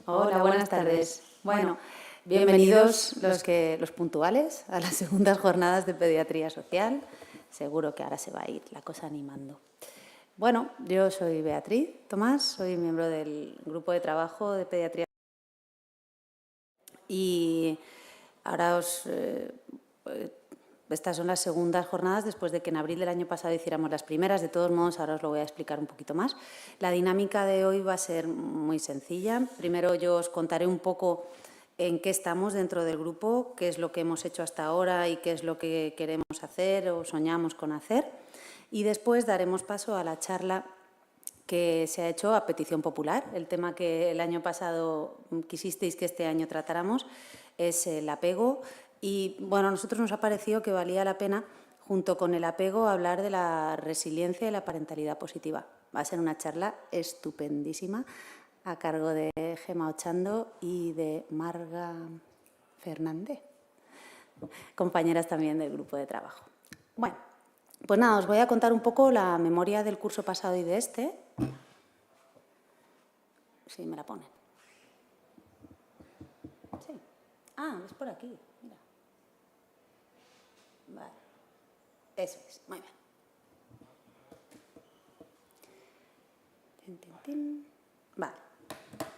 Hola, buenas tardes. Bueno, bienvenidos los puntuales a las segundas jornadas de pediatría social. Seguro que ahora se va a ir la cosa animando. Bueno, yo soy Beatriz Tomás, soy miembro del grupo de trabajo de pediatría y ahora estas son las segundas jornadas después de que en abril del año pasado hiciéramos las primeras. De todos modos, ahora os lo voy a explicar un poquito más. La dinámica de hoy va a ser muy sencilla. Primero yo os contaré un poco en qué estamos dentro del grupo, qué es lo que hemos hecho hasta ahora y qué es lo que queremos hacer o soñamos con hacer. Y después daremos paso a la charla que se ha hecho a petición popular. El tema que el año pasado quisisteis que este año tratáramos es el apego. Y, bueno, a nosotros nos ha parecido que valía la pena, junto con el apego, hablar de la resiliencia y la parentalidad positiva. Va a ser una charla estupendísima a cargo de Gemma Ochando y de Marga Fernández, compañeras también del grupo de trabajo. Bueno, pues nada, os voy a contar un poco la memoria del curso pasado y de este. Sí, me la ponen. Sí. Ah, es por aquí. Mira. Vale. Eso es, muy bien. Tin, tin, tin. Vale,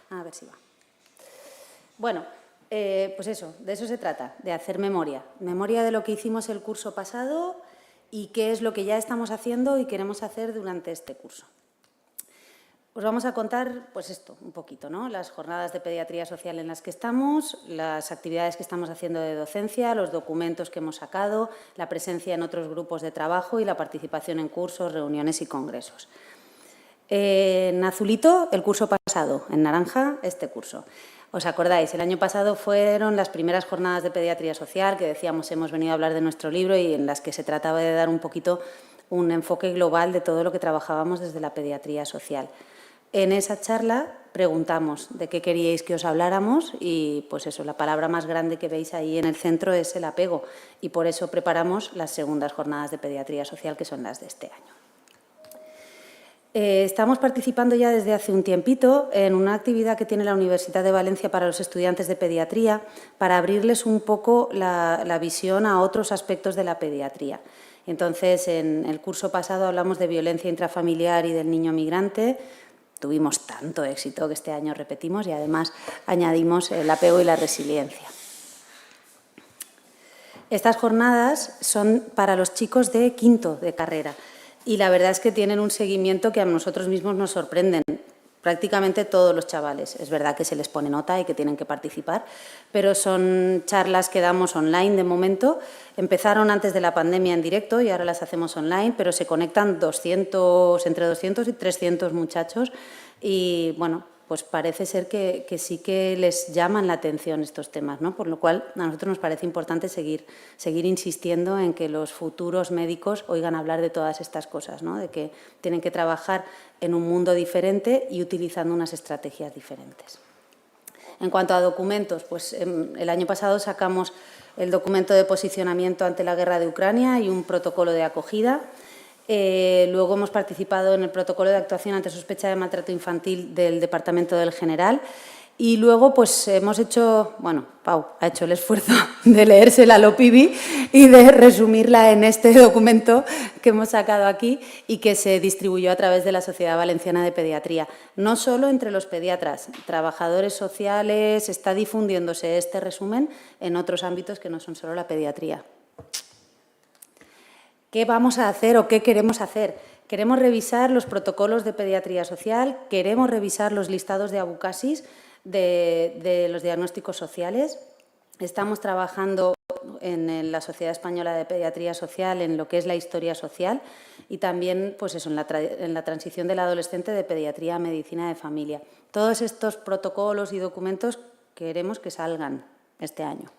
a ver si va. Bueno, pues eso, de eso se trata, de hacer memoria. Memoria de lo que hicimos el curso pasado y qué es lo que ya estamos haciendo y queremos hacer durante este curso. Os vamos a contar, pues esto, un poquito, ¿no? Las jornadas de pediatría social en las que estamos, las actividades que estamos haciendo de docencia, los documentos que hemos sacado, la presencia en otros grupos de trabajo y la participación en cursos, reuniones y congresos. En azulito, el curso pasado, en naranja, este curso. ¿Os acordáis? El año pasado fueron las primeras jornadas de pediatría social que decíamos hemos venido a hablar de nuestro libro y en las que se trataba de dar un poquito un enfoque global de todo lo que trabajábamos desde la pediatría social. En esa charla preguntamos de qué queríais que os habláramos y, pues eso, la palabra más grande que veis ahí en el centro es el apego y por eso preparamos las segundas jornadas de pediatría social que son las de este año. Estamos participando ya desde hace un tiempito en una actividad que tiene la Universidad de Valencia para los estudiantes de pediatría para abrirles un poco la visión a otros aspectos de la pediatría. Entonces, en el curso pasado hablamos de violencia intrafamiliar y del niño migrante. Tuvimos tanto éxito que este año repetimos y además añadimos el apego y la resiliencia. Estas jornadas son para los chicos de quinto de carrera. Y la verdad es que tienen un seguimiento que a nosotros mismos nos sorprenden. Prácticamente todos los chavales. Es verdad que se les pone nota y que tienen que participar, pero son charlas que damos online de momento. Empezaron antes de la pandemia en directo y ahora las hacemos online, pero se conectan entre 200 y 300 muchachos y, bueno, pues parece ser que sí que les llaman la atención estos temas, ¿no? Por lo cual a nosotros nos parece importante seguir insistiendo en que los futuros médicos oigan hablar de todas estas cosas, ¿no? De que tienen que trabajar en un mundo diferente y utilizando unas estrategias diferentes. En cuanto a documentos, pues el año pasado sacamos el documento de posicionamiento ante la guerra de Ucrania y un protocolo de acogida. Luego hemos participado en el protocolo de actuación ante sospecha de maltrato infantil del Departamento del General y luego pues hemos hecho, bueno, Pau ha hecho el esfuerzo de leerse la LOPIBI y de resumirla en este documento que hemos sacado aquí y que se distribuyó a través de la Sociedad Valenciana de Pediatría. No solo entre los pediatras, trabajadores sociales, está difundiéndose este resumen en otros ámbitos que no son solo la pediatría. ¿Qué vamos a hacer o qué queremos hacer? Queremos revisar los protocolos de pediatría social, queremos revisar los listados de abucasis de los diagnósticos sociales. Estamos trabajando en la Sociedad Española de Pediatría Social en lo que es la historia social y también pues eso, en la transición del adolescente de pediatría a medicina de familia. Todos estos protocolos y documentos queremos que salgan este año.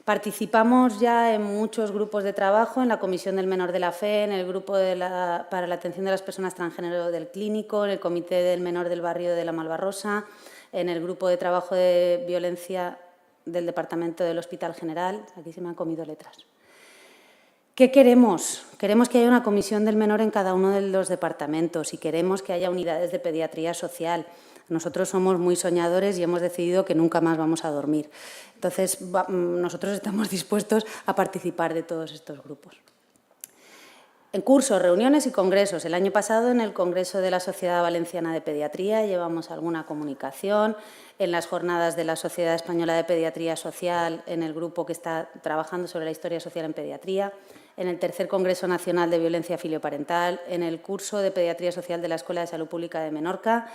Participamos ya en muchos grupos de trabajo, en la Comisión del Menor de la Fe, en el Grupo para la Atención de las Personas Transgénero del Clínico, en el Comité del Menor del Barrio de la Malvarrosa, en el Grupo de Trabajo de Violencia del Departamento del Hospital General. Aquí se me han comido letras. ¿Qué queremos? Queremos que haya una comisión del menor en cada uno de los departamentos y queremos que haya unidades de pediatría social. Nosotros somos muy soñadores y hemos decidido que nunca más vamos a dormir. Entonces, nosotros estamos dispuestos a participar de todos estos grupos. En cursos, reuniones y congresos. El año pasado, en el Congreso de la Sociedad Valenciana de Pediatría, llevamos alguna comunicación. En las jornadas de la Sociedad Española de Pediatría Social, en el grupo que está trabajando sobre la historia social en pediatría. En el tercer Congreso Nacional de Violencia Filioparental. En el curso de Pediatría Social de la Escuela de Salud Pública de Menorca.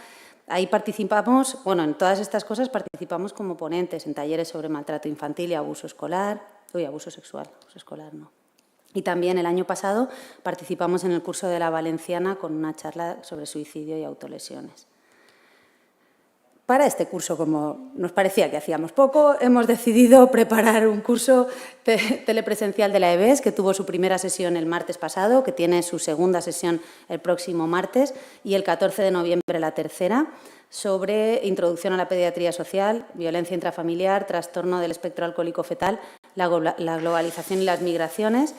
Ahí participamos, bueno, en todas estas cosas participamos como ponentes, en talleres sobre maltrato infantil y abuso escolar. Abuso sexual, abuso escolar no. Y también el año pasado participamos en el curso de la Valenciana con una charla sobre suicidio y autolesiones. Para este curso, como nos parecía que hacíamos poco, hemos decidido preparar un curso telepresencial de la EBES que tuvo su primera sesión el martes pasado, que tiene su segunda sesión el próximo martes y el 14 de noviembre la tercera, sobre introducción a la pediatría social, violencia intrafamiliar, trastorno del espectro alcohólico fetal, la globalización y las migraciones.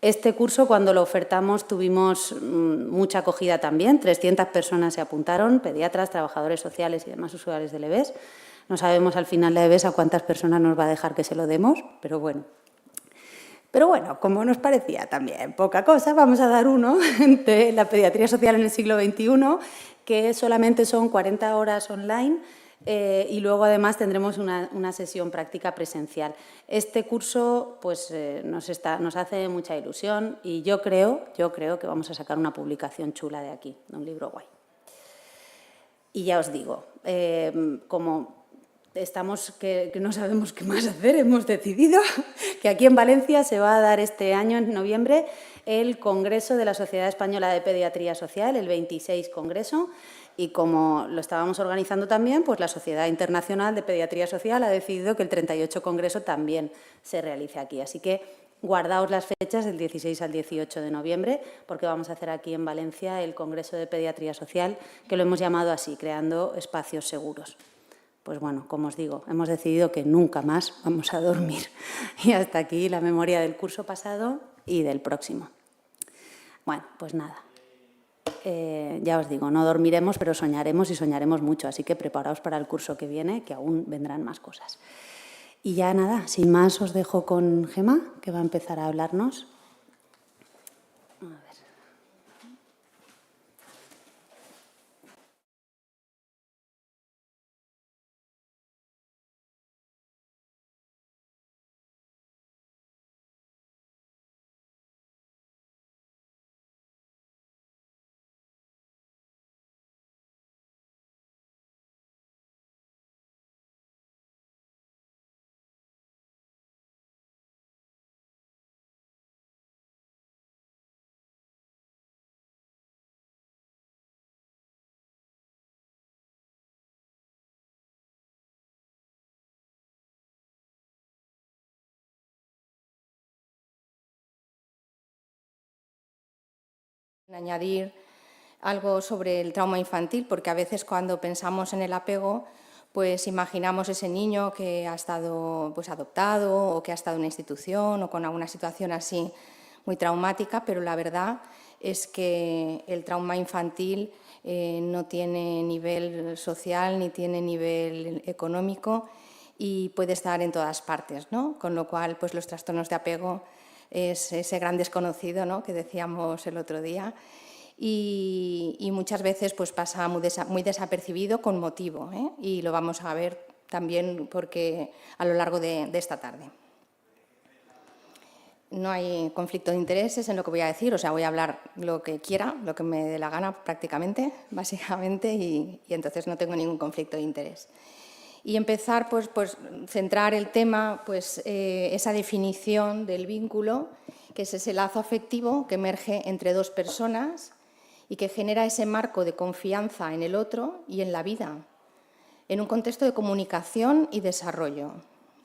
Este curso, cuando lo ofertamos, tuvimos mucha acogida también. 300 personas se apuntaron, pediatras, trabajadores sociales y demás usuarios del EBES. No sabemos al final de EBES a cuántas personas nos va a dejar que se lo demos, pero bueno. Pero bueno, como nos parecía también poca cosa, vamos a dar uno de la pediatría social en el siglo XXI, que solamente son 40 horas online. Y luego, además, tendremos una sesión práctica presencial. Este curso pues, nos hace mucha ilusión y yo creo que vamos a sacar una publicación chula de aquí, de un libro guay. Y ya os digo, como estamos que no sabemos qué más hacer, hemos decidido que aquí en Valencia se va a dar este año, en noviembre, el Congreso de la Sociedad Española de Pediatría Social, el 26 Congreso. Y como lo estábamos organizando también, pues la Sociedad Internacional de Pediatría Social ha decidido que el 38 Congreso también se realice aquí. Así que guardaos las fechas del 16 al 18 de noviembre, porque vamos a hacer aquí en Valencia el Congreso de Pediatría Social, que lo hemos llamado así, creando espacios seguros. Pues bueno, como os digo, hemos decidido que nunca más vamos a dormir. Y hasta aquí la memoria del curso pasado y del próximo. Bueno, pues nada. Ya os digo, no dormiremos, pero soñaremos y soñaremos mucho, así que preparaos para el curso que viene, que aún vendrán más cosas. Y ya nada, sin más os dejo con Gemma, que va a empezar a hablarnos. A ver. Añadir algo sobre el trauma infantil, porque a veces cuando pensamos en el apego, pues imaginamos ese niño que ha estado pues, adoptado o que ha estado en una institución o con alguna situación así muy traumática, pero la verdad es que el trauma infantil no tiene nivel social ni tiene nivel económico y puede estar en todas partes, ¿no? Con lo cual, pues los trastornos de apego es ese gran desconocido, ¿no?, que decíamos el otro día, y muchas veces pues, pasa muy desapercibido con motivo, ¿eh? Y lo vamos a ver también porque a lo largo de esta tarde. No hay conflicto de intereses en lo que voy a decir, o sea, voy a hablar lo que quiera, lo que me dé la gana prácticamente, básicamente, y entonces no tengo ningún conflicto de interés. Y empezar, pues centrar el tema, pues esa definición del vínculo, que es ese lazo afectivo que emerge entre dos personas y que genera ese marco de confianza en el otro y en la vida, en un contexto de comunicación y desarrollo.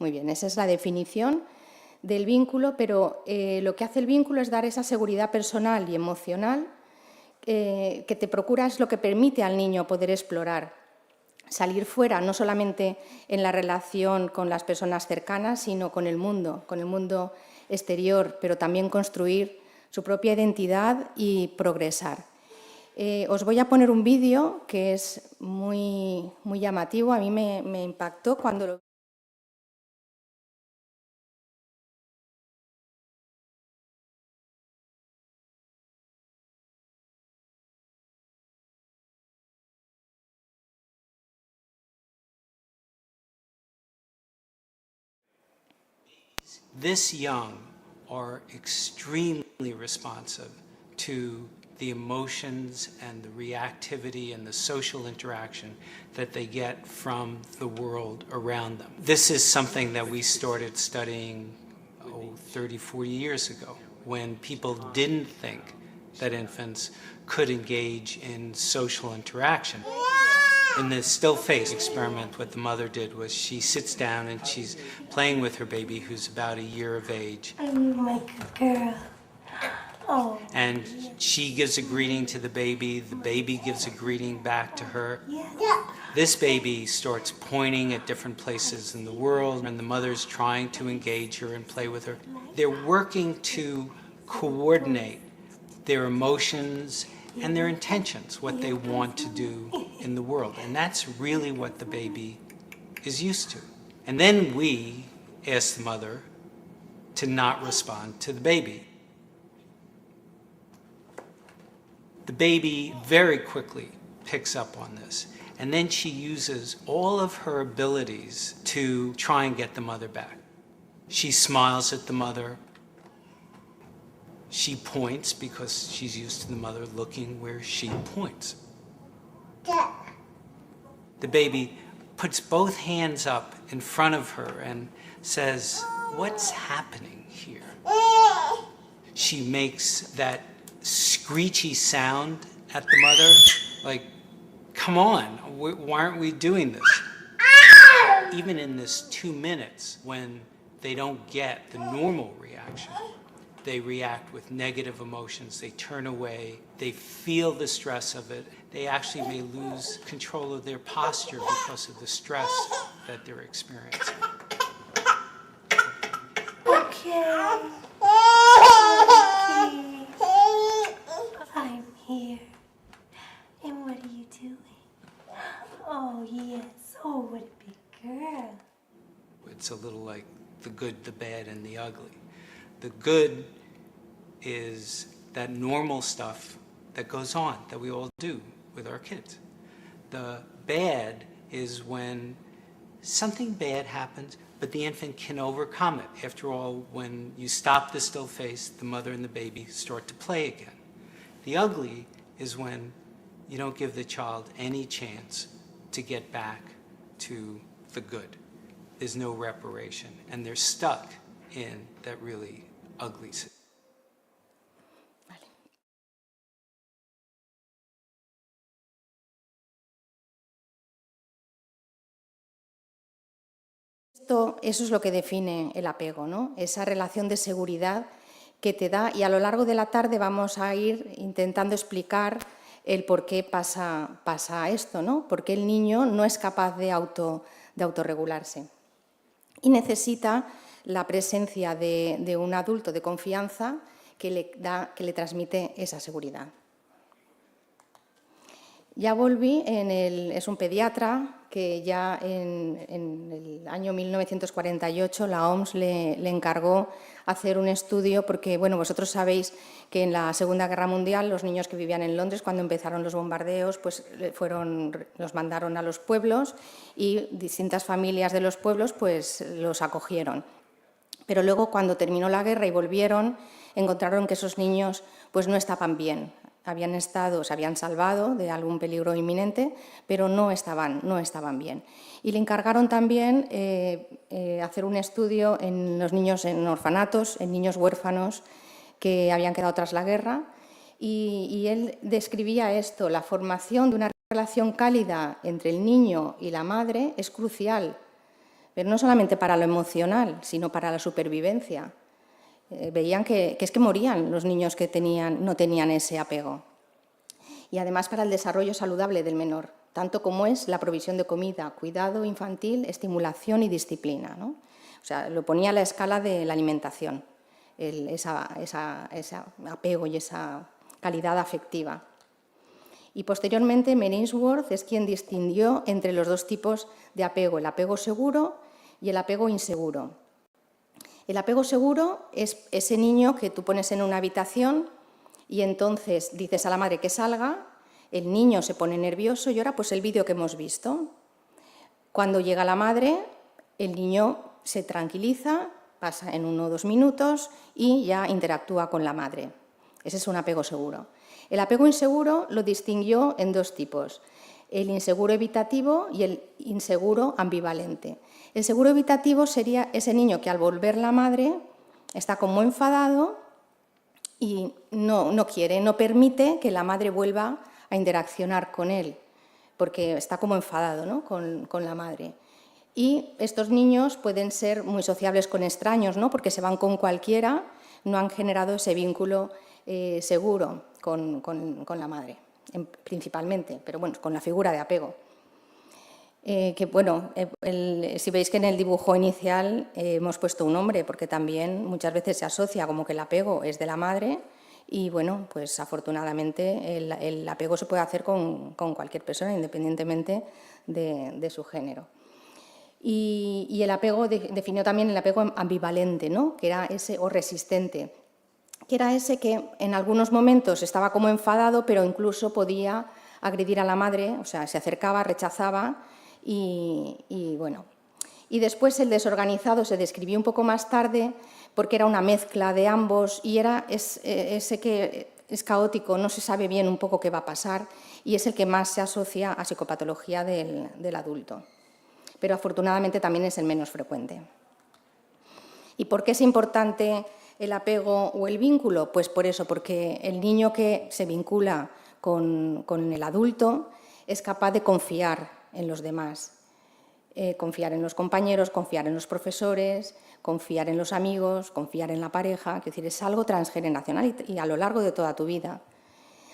Muy bien, esa es la definición del vínculo, pero lo que hace el vínculo es dar esa seguridad personal y emocional que te procura, es lo que permite al niño poder explorar, salir fuera, no solamente en la relación con las personas cercanas, sino con el mundo exterior, pero también construir su propia identidad y progresar. Os voy a poner un vídeo que es muy llamativo, a mí me impactó cuando lo... This young are extremely responsive to the emotions and the reactivity and the social interaction that they get from the world around them. This is something that we started studying 30, 40 years ago, when people didn't think that infants could engage in social interaction. In the still face experiment, what the mother did was she sits down and she's playing with her baby, who's about a year of age. I'm my good girl. Oh. And she gives a greeting to the baby gives a greeting back to her. Yeah. This baby starts pointing at different places in the world, and the mother's trying to engage her and play with her. They're working to coordinate their emotions and their intentions, what they want to do in the world. And that's really what the baby is used to. And then we ask the mother to not respond to the baby. The baby very quickly picks up on this. And then she uses all of her abilities to try and get the mother back. She smiles at the mother. She points because she's used to the mother looking where she points. The baby puts both hands up in front of her and says, "What's happening here?" She makes that screechy sound at the mother, like, "Come on, why aren't we doing this?" Even in this 2 minutes, when they don't get the normal reaction, they react with negative emotions, they turn away, they feel the stress of it, they actually may lose control of their posture because of the stress that they're experiencing. Okay. I'm here. And what are you doing? Oh, yes. Oh, what a big girl. It's a little like the good, the bad, and the ugly. The good is that normal stuff that goes on, that we all do with our kids. The bad is when something bad happens, but the infant can overcome it. After all, when you stop the still face, the mother and the baby start to play again. The ugly is when you don't give the child any chance to get back to the good. There's no reparation, and they're stuck in that really ugly situation. Eso es lo que define el apego, ¿no? Esa relación de seguridad que te da, y a lo largo de la tarde vamos a ir intentando explicar el por qué pasa esto, ¿no? Por qué el niño no es capaz de autorregularse y necesita la presencia de un adulto de confianza que le transmite esa seguridad. Ya volví, es un pediatra que ya en el año 1948 la OMS le encargó hacer un estudio porque, bueno, vosotros sabéis que en la Segunda Guerra Mundial los niños que vivían en Londres, cuando empezaron los bombardeos, pues los mandaron a los pueblos y distintas familias de los pueblos pues los acogieron. Pero luego, cuando terminó la guerra y volvieron, encontraron que esos niños pues no estaban bien. Se habían salvado de algún peligro inminente, pero no estaban bien. Y le encargaron también hacer un estudio en los niños en orfanatos, en niños huérfanos que habían quedado tras la guerra, y él describía esto: la formación de una relación cálida entre el niño y la madre es crucial, pero no solamente para lo emocional, sino para la supervivencia. Veían que es que morían los niños que no tenían ese apego. Y además para el desarrollo saludable del menor, tanto como es la provisión de comida, cuidado infantil, estimulación y disciplina, ¿no? O sea, lo ponía a la escala de la alimentación. ese apego y esa calidad afectiva. Y posteriormente Ainsworth es quien distinguió entre los dos tipos de apego, el apego seguro y el apego inseguro. El apego seguro es ese niño que tú pones en una habitación y entonces dices a la madre que salga, el niño se pone nervioso y ahora pues el vídeo que hemos visto. Cuando llega la madre, el niño se tranquiliza, pasa en 1 o 2 minutos y ya interactúa con la madre. Ese es un apego seguro. El apego inseguro lo distinguió en 2 tipos, el inseguro evitativo y el inseguro ambivalente. El seguro evitativo sería ese niño que al volver la madre está como enfadado y no quiere, no permite que la madre vuelva a interaccionar con él, porque está como enfadado, ¿no?, con la madre. Y estos niños pueden ser muy sociables con extraños, ¿no?, porque se van con cualquiera, no han generado ese vínculo seguro con la madre, principalmente, pero bueno, con la figura de apego. Si veis que en el dibujo inicial hemos puesto un nombre, porque también muchas veces se asocia como que el apego es de la madre y, bueno, pues afortunadamente el apego se puede hacer con cualquier persona, independientemente de su género. Y el apego definió también el apego ambivalente, ¿no?, que era ese, o resistente, que era ese que en algunos momentos estaba como enfadado, pero incluso podía agredir a la madre, o sea, se acercaba, rechazaba y bueno. Y después el desorganizado se describió un poco más tarde porque era una mezcla de ambos y era ese que es caótico, no se sabe bien un poco qué va a pasar y es el que más se asocia a psicopatología del adulto. Pero afortunadamente también es el menos frecuente. ¿Y por qué es importante el apego o el vínculo? Pues por eso, porque el niño que se vincula con el adulto es capaz de confiar en los demás, confiar en los compañeros, confiar en los profesores, confiar en los amigos, confiar en la pareja, es decir, es algo transgeneracional y a lo largo de toda tu vida.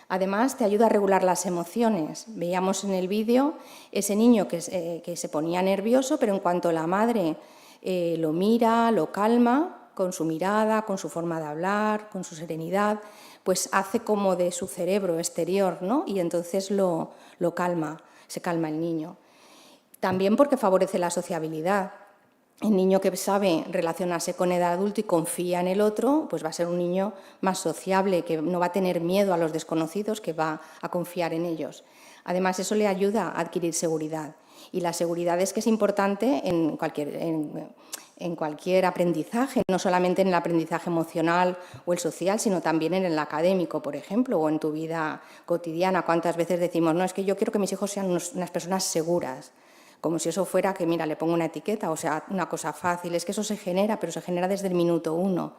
Además, te ayuda a regular las emociones. Veíamos en el vídeo ese niño que se ponía nervioso, pero en cuanto la madre lo mira, lo calma, con su mirada, con su forma de hablar, con su serenidad, pues hace como de su cerebro exterior, ¿no?, y entonces lo calma, se calma el niño. También porque favorece la sociabilidad. El niño que sabe relacionarse con el adulto y confía en el otro, pues va a ser un niño más sociable, que no va a tener miedo a los desconocidos, que va a confiar en ellos. Además, eso le ayuda a adquirir seguridad. Y la seguridad es que es importante en cualquier aprendizaje, no solamente en el aprendizaje emocional o el social, sino también en el académico, por ejemplo, o en tu vida cotidiana. ¿Cuántas veces decimos, no, es que yo quiero que mis hijos sean unas personas seguras? Como si eso fuera que, mira, le pongo una etiqueta, o sea, una cosa fácil. Es que eso se genera, pero se genera desde el minuto 1,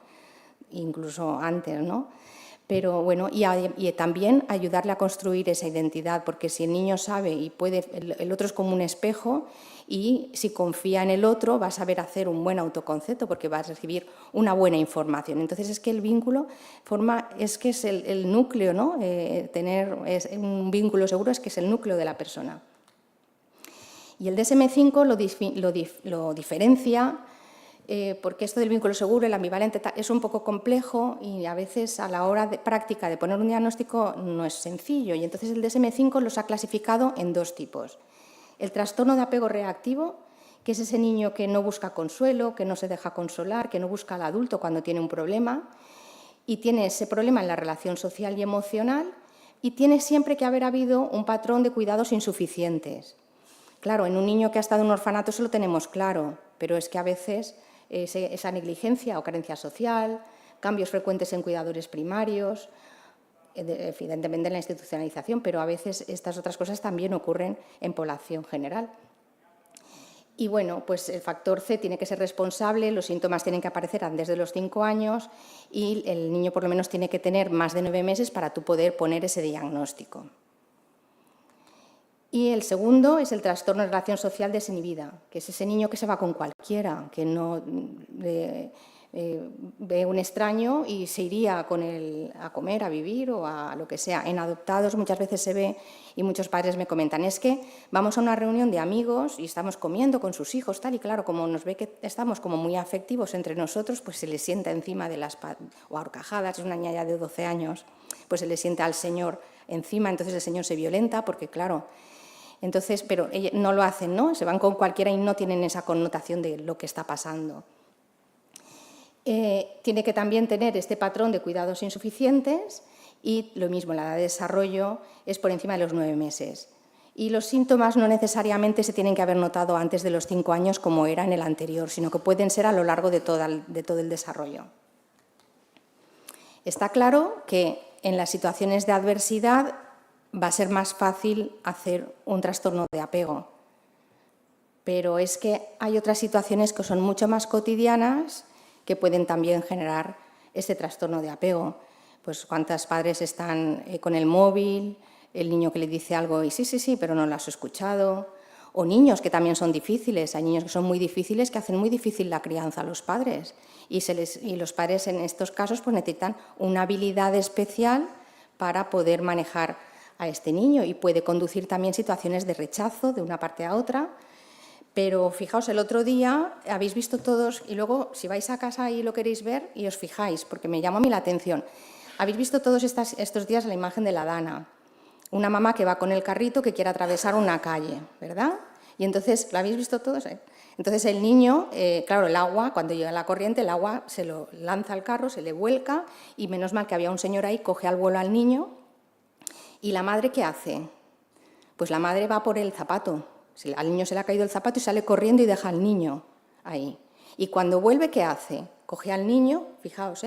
incluso antes, ¿no? Pero bueno, y también ayudarle a construir esa identidad, porque si el niño sabe y puede, el otro es como un espejo, y si confía en el otro va a saber hacer un buen autoconcepto, porque va a recibir una buena información. Entonces es que el vínculo es el núcleo, ¿no? Tener un vínculo seguro es que es el núcleo de la persona. Y el DSM-5 lo diferencia porque esto del vínculo seguro, el ambivalente, es un poco complejo y a veces a la hora práctica de poner un diagnóstico no es sencillo. Y entonces el DSM-5 los ha clasificado en 2 tipos. El trastorno de apego reactivo, que es ese niño que no busca consuelo, que no se deja consolar, que no busca al adulto cuando tiene un problema y tiene ese problema en la relación social y emocional y tiene siempre que haber habido un patrón de cuidados insuficientes. Claro, en un niño que ha estado en un orfanato eso lo tenemos claro, pero es que a veces esa negligencia o carencia social, cambios frecuentes en cuidadores primarios, evidentemente en la institucionalización, pero a veces estas otras cosas también ocurren en población general. Y bueno, pues el factor C tiene que ser responsable, los síntomas tienen que aparecer antes de los 5 años y el niño por lo menos tiene que tener más de 9 meses para tú poder poner ese diagnóstico. Y el segundo es el trastorno de relación social desinhibida, que es ese niño que se va con cualquiera, que no ve un extraño y se iría con él a comer, a vivir o a lo que sea. En adoptados muchas veces se ve y muchos padres me comentan, es que vamos a una reunión de amigos y estamos comiendo con sus hijos, tal, y claro, como nos ve que estamos como muy afectivos entre nosotros, pues se le sienta encima de las o a horcajadas, es una niña ya de 12 años, pues se le sienta al señor encima, entonces el señor se violenta porque, claro, entonces, pero no lo hacen, ¿no? Se van con cualquiera y no tienen esa connotación de lo que está pasando. Tiene que también tener este patrón de cuidados insuficientes y lo mismo, la edad de desarrollo es por encima de los 9 meses. Y los síntomas no necesariamente se tienen que haber notado antes de los 5 años como era en el anterior, sino que pueden ser a lo largo de todo el desarrollo. Está claro que en las situaciones de adversidad va a ser más fácil hacer un trastorno de apego, pero es que hay otras situaciones que son mucho más cotidianas que pueden también generar este trastorno de apego. Pues cuántos padres están con el móvil, el niño que le dice algo y sí, pero no lo has escuchado. O niños que también son difíciles. Hay niños que son muy difíciles, que hacen muy difícil la crianza a los padres. Y los padres en estos casos pues necesitan una habilidad especial para poder manejar a este niño y puede conducir también situaciones de rechazo de una parte a otra. Pero fijaos, el otro día habéis visto todos, y luego si vais a casa y lo queréis ver y os fijáis, porque me llamó a mí la atención, habéis visto todos estos días la imagen de la Dana, una mamá que va con el carrito que quiere atravesar una calle, ¿verdad? Y entonces, ¿lo habéis visto todos? Entonces el niño, claro, el agua, cuando llega la corriente, el agua se lo lanza al carro, se le vuelca y menos mal que había un señor ahí, coge al vuelo al niño. ¿Y la madre qué hace? Pues la madre va por el zapato. Al niño se le ha caído el zapato y sale corriendo y deja al niño ahí. Y cuando vuelve, ¿qué hace? Coge al niño, fijaos,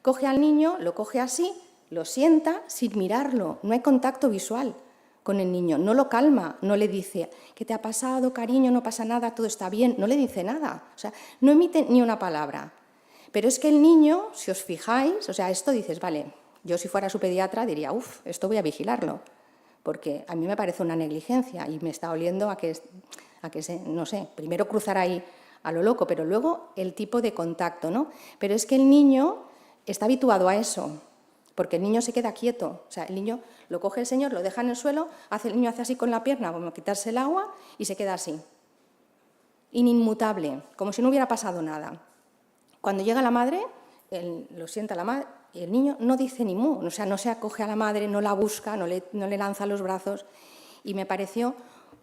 coge al niño, lo coge así, lo sienta sin mirarlo, no hay contacto visual con el niño, no lo calma, no le dice, ¿qué te ha pasado, cariño? No pasa nada, todo está bien, no le dice nada, o sea, no emite ni una palabra. Pero es que el niño, si os fijáis, o sea, esto dices, vale, yo si fuera su pediatra diría, esto voy a vigilarlo, porque a mí me parece una negligencia y me está oliendo a que no sé, primero cruzar ahí a lo loco, pero luego el tipo de contacto, ¿no? Pero es que el niño está habituado a eso, porque el niño se queda quieto, o sea, el niño lo coge el señor, lo deja en el suelo, el niño hace así con la pierna, como quitarse el agua y se queda así, inmutable, como si no hubiera pasado nada. Cuando llega la madre, lo sienta la madre, y el niño no dice ni mu, o sea, no se acoge a la madre, no la busca, no le lanza los brazos. Y me pareció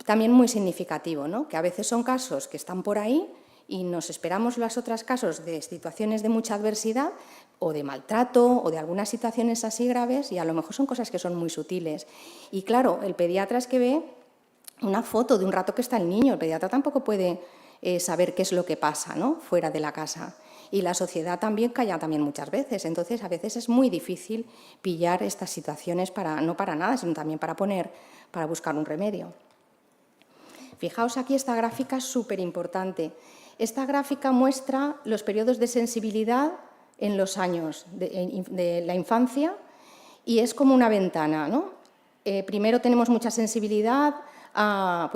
también muy significativo, ¿no? Que a veces son casos que están por ahí y nos esperamos los otros casos de situaciones de mucha adversidad o de maltrato o de algunas situaciones así graves y a lo mejor son cosas que son muy sutiles. Y claro, el pediatra es que ve una foto de un rato que está el niño, el pediatra tampoco puede saber qué es lo que pasa, ¿no? Fuera de la casa. Y la sociedad también calla también muchas veces. Entonces, a veces es muy difícil pillar estas situaciones, no para nada, sino también para buscar un remedio. Fijaos aquí esta gráfica súper importante. Esta gráfica muestra los periodos de sensibilidad en los años de la infancia y es como una ventana, ¿no? Primero tenemos mucha sensibilidad a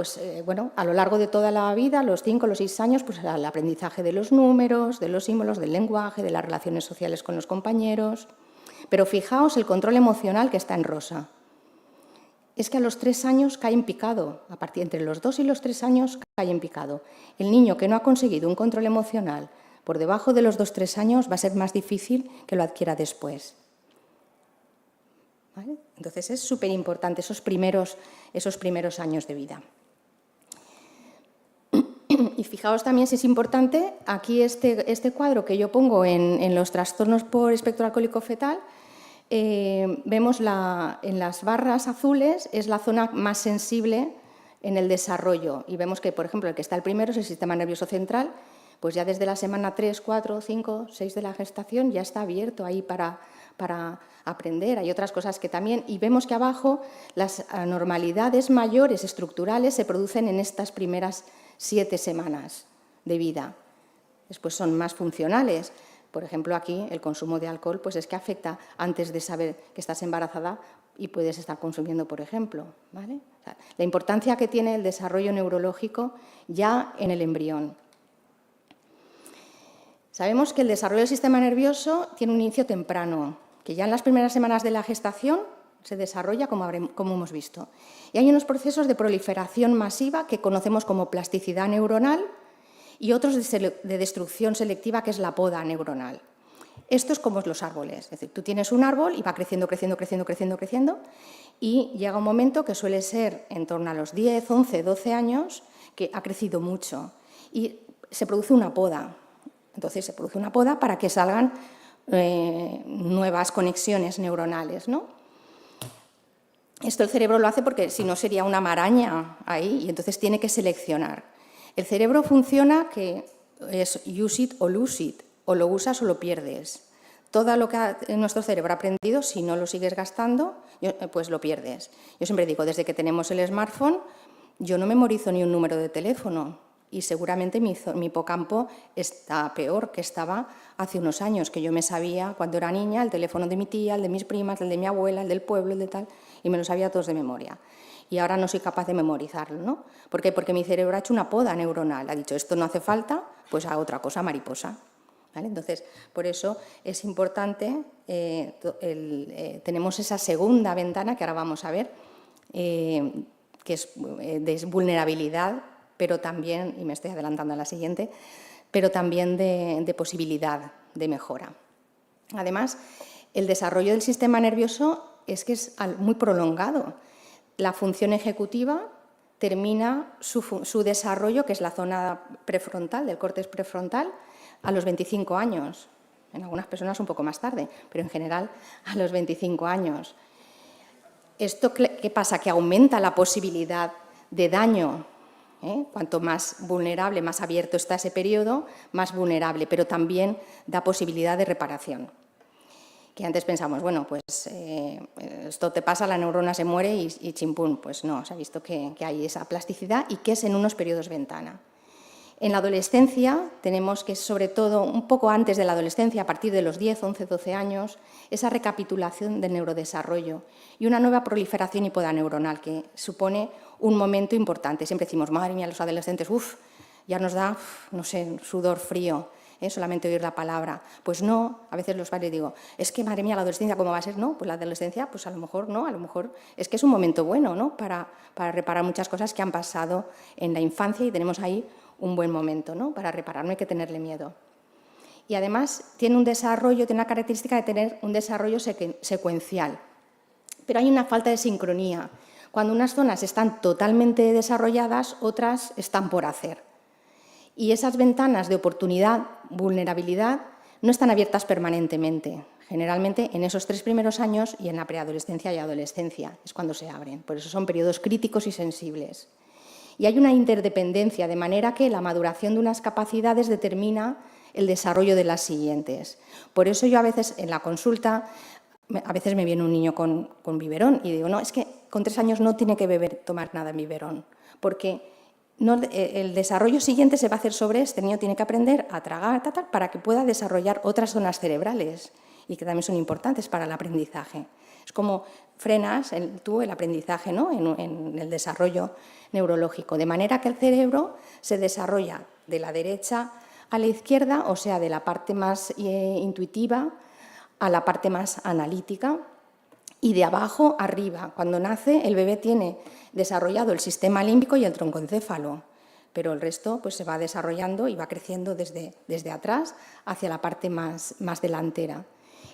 lo largo de toda la vida, los 5 o los 6 años, pues al aprendizaje de los números, de los símbolos, del lenguaje, de las relaciones sociales con los compañeros. Pero fijaos el control emocional que está en rosa. Es que a los 3 años cae en picado, a partir entre los 2 y los 3 años cae en picado. El niño que no ha conseguido un control emocional por debajo de los 2-3 años va a ser más difícil que lo adquiera después. ¿Vale? Entonces es súper importante esos primeros años de vida. Y fijaos también si es importante, aquí este cuadro que yo pongo en los trastornos por espectro alcohólico fetal, vemos en las barras azules es la zona más sensible en el desarrollo y vemos que, por ejemplo, el que está el primero es el sistema nervioso central, pues ya desde la semana 3, 4, 5, 6 de la gestación ya está abierto ahí para aprender. Hay otras cosas que también, y vemos que abajo las anormalidades mayores estructurales se producen en estas primeras 7 semanas de vida. Después son más funcionales. Por ejemplo, aquí el consumo de alcohol pues es que afecta antes de saber que estás embarazada y puedes estar consumiendo, por ejemplo, ¿vale? O sea, la importancia que tiene el desarrollo neurológico ya en el embrión. Sabemos que el desarrollo del sistema nervioso tiene un inicio temprano, que ya en las primeras semanas de la gestación se desarrolla como hemos visto. Y hay unos procesos de proliferación masiva que conocemos como plasticidad neuronal y otros de destrucción selectiva, que es la poda neuronal. Esto es como los árboles, es decir, tú tienes un árbol y va creciendo, creciendo, creciendo, creciendo, creciendo, y llega un momento que suele ser en torno a los 10, 11, 12 años, que ha crecido mucho y se produce una poda. Entonces se produce una poda para que salgan nuevas conexiones neuronales, ¿no? Esto el cerebro lo hace porque si no sería una maraña ahí y entonces tiene que seleccionar. El cerebro funciona que es use it o lose it, o lo usas o lo pierdes. Todo lo que nuestro cerebro ha aprendido, si no lo sigues gastando, pues lo pierdes. Yo siempre digo, desde que tenemos el smartphone, yo no memorizo ni un número de teléfono y seguramente mi hipocampo está peor que estaba hace unos años, que yo me sabía cuando era niña el teléfono de mi tía, el de mis primas, el de mi abuela, el del pueblo, el de tal, y me lo sabía todos de memoria. Y ahora no soy capaz de memorizarlo, ¿no? ¿Por qué? Porque mi cerebro ha hecho una poda neuronal, ha dicho, esto no hace falta, pues a otra cosa mariposa. ¿Vale? Entonces, por eso es importante, tenemos esa segunda ventana que ahora vamos a ver, que es de vulnerabilidad, pero también, y me estoy adelantando a la siguiente, pero también de posibilidad de mejora. Además, el desarrollo del sistema nervioso es que es muy prolongado. La función ejecutiva termina su desarrollo, que es la zona prefrontal, del córtex prefrontal, a los 25 años. En algunas personas un poco más tarde, pero en general a los 25 años. ¿Esto qué pasa? Que aumenta la posibilidad de daño. Cuanto más vulnerable, más abierto está ese periodo, más vulnerable, pero también da posibilidad de reparación. Que antes pensamos, bueno, pues esto te pasa, la neurona se muere y chimpún. Pues no, se ha visto que hay esa plasticidad y que es en unos periodos ventana. En la adolescencia tenemos que, sobre todo, un poco antes de la adolescencia, a partir de los 10, 11, 12 años, esa recapitulación del neurodesarrollo y una nueva proliferación y poda neuronal que supone un momento importante. Siempre decimos, madre mía, los adolescentes, ya nos da, no sé, sudor frío, solamente oír la palabra. Pues no, a veces los padres digo, es que madre mía, la adolescencia, ¿cómo va a ser? No, pues la adolescencia, pues a lo mejor no, a lo mejor es que es un momento bueno, ¿no? Para reparar muchas cosas que han pasado en la infancia y tenemos ahí un buen momento, ¿no? Para reparar, no hay que tenerle miedo. Y además tiene un desarrollo, tiene una característica de tener un desarrollo secuencial. Pero hay una falta de sincronía. Cuando unas zonas están totalmente desarrolladas, otras están por hacer. Y esas ventanas de oportunidad, vulnerabilidad, no están abiertas permanentemente. Generalmente en esos 3 primeros años y en la preadolescencia y adolescencia es cuando se abren. Por eso son periodos críticos y sensibles. Y hay una interdependencia, de manera que la maduración de unas capacidades determina el desarrollo de las siguientes. Por eso yo a veces en la consulta, a veces me viene un niño con biberón y digo, no, es que con 3 años no tiene que tomar nada en biberón, porque el desarrollo siguiente se va a hacer sobre este niño, tiene que aprender a tragar, para que pueda desarrollar otras zonas cerebrales y que también son importantes para el aprendizaje. Es como frenas tú el aprendizaje, ¿no? en el desarrollo neurológico, de manera que el cerebro se desarrolla de la derecha a la izquierda, o sea, de la parte más intuitiva a la parte más analítica y de abajo arriba. Cuando nace, el bebé tiene desarrollado el sistema límbico y el troncoencéfalo, pero el resto pues, se va desarrollando y va creciendo desde atrás hacia la parte más delantera.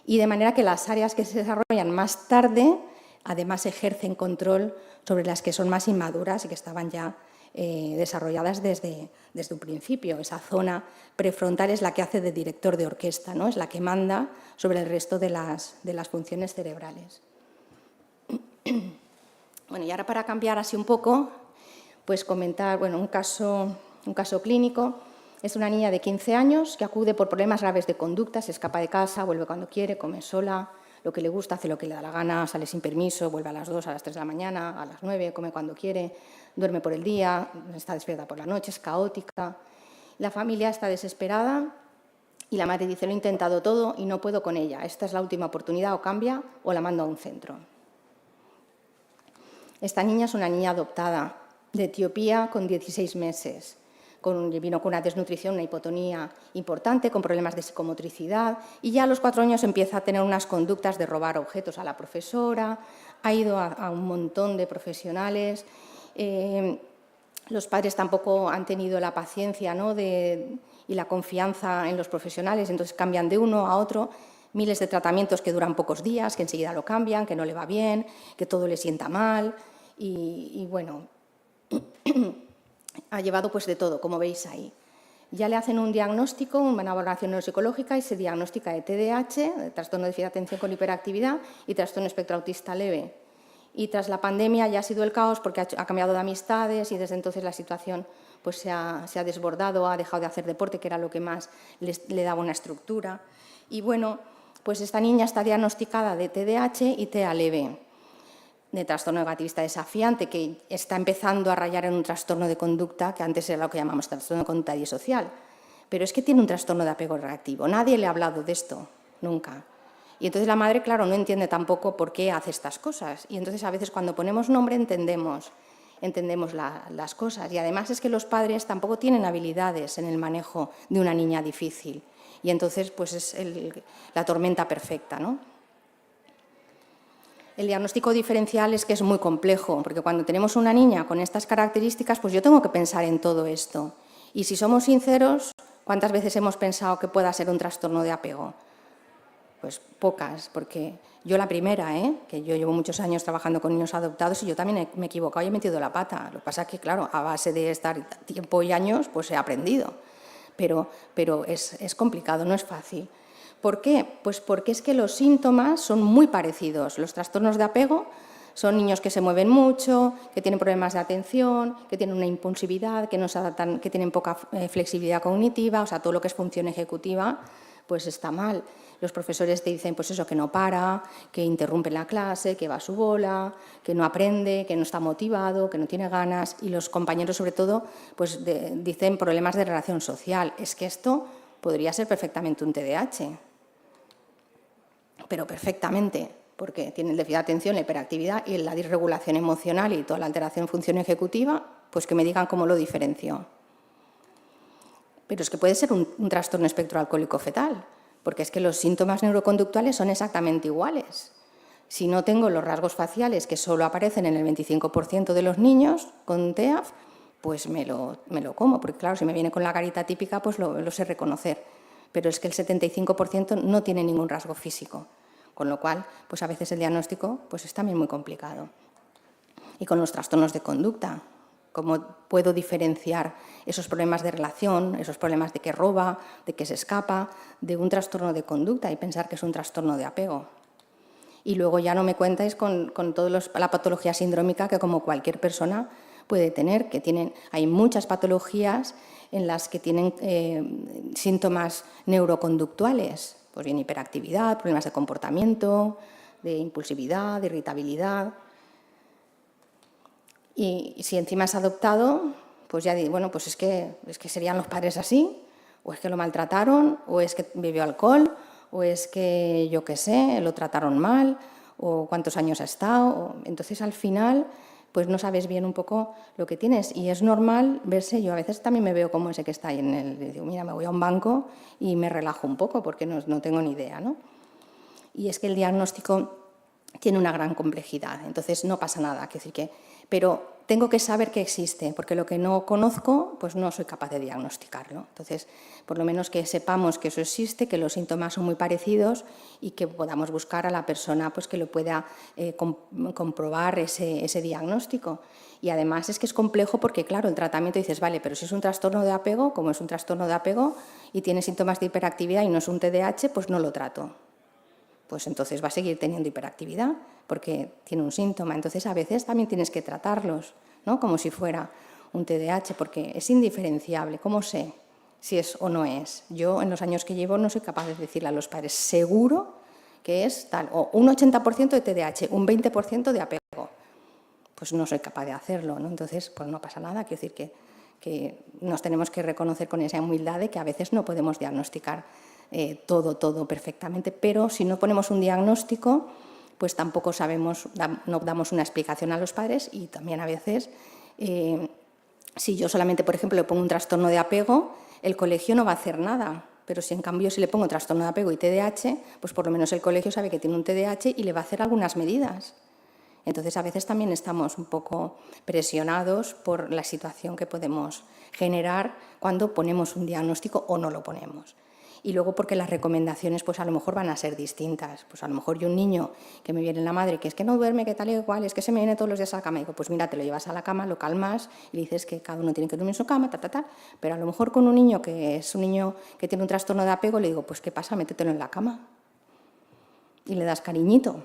Y de manera que las áreas que se desarrollan más tarde, además ejercen control sobre las que son más inmaduras y que estaban ya desarrolladas desde un principio. Esa zona prefrontal es la que hace de director de orquesta, ¿no? Es la que manda sobre el resto de las funciones cerebrales. Bueno, y ahora para cambiar así un poco, pues comentar un caso clínico. Es una niña de 15 años que acude por problemas graves de conducta, se escapa de casa, vuelve cuando quiere, come sola, lo que le gusta, hace lo que le da la gana, sale sin permiso, vuelve a las 2, a las 3 de la mañana, a las 9, come cuando quiere, duerme por el día, está despierta por la noche, es caótica. La familia está desesperada y la madre dice, lo he intentado todo y no puedo con ella. Esta es la última oportunidad, o cambia o la mando a un centro. Esta niña es una niña adoptada de Etiopía con 16 meses. vino con una desnutrición, una hipotonía importante, con problemas de psicomotricidad, y ya a los 4 años empieza a tener unas conductas de robar objetos a la profesora, ha ido a un montón de profesionales. Los padres tampoco han tenido la paciencia, ¿no?, y la confianza en los profesionales, entonces cambian de uno a otro. Miles de tratamientos que duran pocos días, que enseguida lo cambian, que no le va bien, que todo le sienta mal y bueno, ha llevado pues de todo, como veis ahí. Ya le hacen un diagnóstico, una valoración neuropsicológica y se diagnostica de TDAH, de trastorno de déficit de atención con hiperactividad y trastorno espectro autista leve. Y tras la pandemia ya ha sido el caos porque ha cambiado de amistades y desde entonces la situación pues se ha desbordado, ha dejado de hacer deporte, que era lo que más le daba una estructura. Y bueno, pues esta niña está diagnosticada de TDAH y TEA leve, de trastorno negativista desafiante, que está empezando a rayar en un trastorno de conducta, que antes era lo que llamamos trastorno de conducta disocial. Pero es que tiene un trastorno de apego reactivo. Nadie le ha hablado de esto, nunca. Y entonces la madre, claro, no entiende tampoco por qué hace estas cosas. Y entonces a veces cuando ponemos nombre entendemos las cosas. Y además es que los padres tampoco tienen habilidades en el manejo de una niña difícil. Y entonces pues es la tormenta perfecta, ¿no? El diagnóstico diferencial es que es muy complejo, porque cuando tenemos una niña con estas características, pues yo tengo que pensar en todo esto. Y si somos sinceros, ¿cuántas veces hemos pensado que pueda ser un trastorno de apego? Pues pocas, porque yo la primera, que yo llevo muchos años trabajando con niños adoptados y yo también me he equivocado y he metido la pata. Lo que pasa es que, claro, a base de estar tiempo y años, pues he aprendido. Pero es complicado, no es fácil. ¿Por qué? Pues porque es que los síntomas son muy parecidos. Los trastornos de apego son niños que se mueven mucho, que tienen problemas de atención, que tienen una impulsividad, que no se adaptan, que tienen poca flexibilidad cognitiva, o sea, todo lo que es función ejecutiva, pues está mal. Los profesores te dicen, pues eso, que no para, que interrumpe la clase, que va a su bola, que no aprende, que no está motivado, que no tiene ganas. Y los compañeros, sobre todo, pues dicen problemas de relación social. Es que esto podría ser perfectamente un TDAH. Pero perfectamente, porque tiene el déficit de atención, la hiperactividad y la disregulación emocional y toda la alteración en función ejecutiva, pues que me digan cómo lo diferencio. Pero es que puede ser un trastorno espectro alcohólico fetal, porque es que los síntomas neuroconductuales son exactamente iguales. Si no tengo los rasgos faciales que solo aparecen en el 25% de los niños con TEAF, pues me lo como, porque claro, si me viene con la carita típica, pues lo sé reconocer. Pero es que el 75% no tiene ningún rasgo físico, con lo cual, pues a veces el diagnóstico pues es también muy complicado. Y con los trastornos de conducta, ¿cómo puedo diferenciar esos problemas de relación, esos problemas de que roba, de que se escapa, de un trastorno de conducta y pensar que es un trastorno de apego? Y luego ya no me cuentáis con toda la patología sindrómica que como cualquier persona puede tener, hay muchas patologías en las que tienen síntomas neuroconductuales, pues bien hiperactividad, problemas de comportamiento, de impulsividad, de irritabilidad. Y si encima es adoptado, pues ya digo, bueno, pues es que serían los padres así, o es que lo maltrataron, o es que bebió alcohol, o es que, yo qué sé, lo trataron mal, o cuántos años ha estado. Entonces, al final, pues no sabes bien un poco lo que tienes. Y es normal verse, yo a veces también me veo como ese que está ahí digo, mira, me voy a un banco y me relajo un poco porque no tengo ni idea, ¿no? Y es que el diagnóstico tiene una gran complejidad, entonces no pasa nada, pero tengo que saber que existe, porque lo que no conozco, pues no soy capaz de diagnosticarlo. Entonces, por lo menos que sepamos que eso existe, que los síntomas son muy parecidos y que podamos buscar a la persona pues, que lo pueda comprobar ese diagnóstico. Y además es que es complejo porque, claro, el tratamiento dices, vale, pero si es un trastorno de apego, como es un trastorno de apego y tiene síntomas de hiperactividad y no es un TDAH, pues no lo trato. Pues entonces va a seguir teniendo hiperactividad porque tiene un síntoma. Entonces, a veces también tienes que tratarlos, ¿no? Como si fuera un TDAH, porque es indiferenciable. ¿Cómo sé si es o no es? Yo, en los años que llevo, no soy capaz de decirle a los padres seguro que es tal, o un 80% de TDAH, un 20% de apego. Pues no soy capaz de hacerlo, ¿no? Entonces, pues no pasa nada. Quiero decir que nos tenemos que reconocer con esa humildad de que a veces no podemos diagnosticar todo perfectamente, pero si no ponemos un diagnóstico, pues tampoco sabemos, no damos una explicación a los padres y también a veces Si yo solamente, por ejemplo, le pongo un trastorno de apego, el colegio no va a hacer nada. Pero si en cambio si le pongo trastorno de apego y TDAH, pues por lo menos el colegio sabe que tiene un TDAH y le va a hacer algunas medidas. Entonces a veces también estamos un poco presionados por la situación que podemos generar cuando ponemos un diagnóstico o no lo ponemos. Y luego porque las recomendaciones pues a lo mejor van a ser distintas. Pues a lo mejor yo un niño que me viene la madre que es que no duerme, que tal y cual, es que se me viene todos los días a la cama. Y digo, pues mira, te lo llevas a la cama, lo calmas y le dices que cada uno tiene que dormir en su cama, Pero a lo mejor con un niño que es un niño que tiene un trastorno de apego, le digo, pues ¿qué pasa? Métetelo en la cama. Y le das cariñito.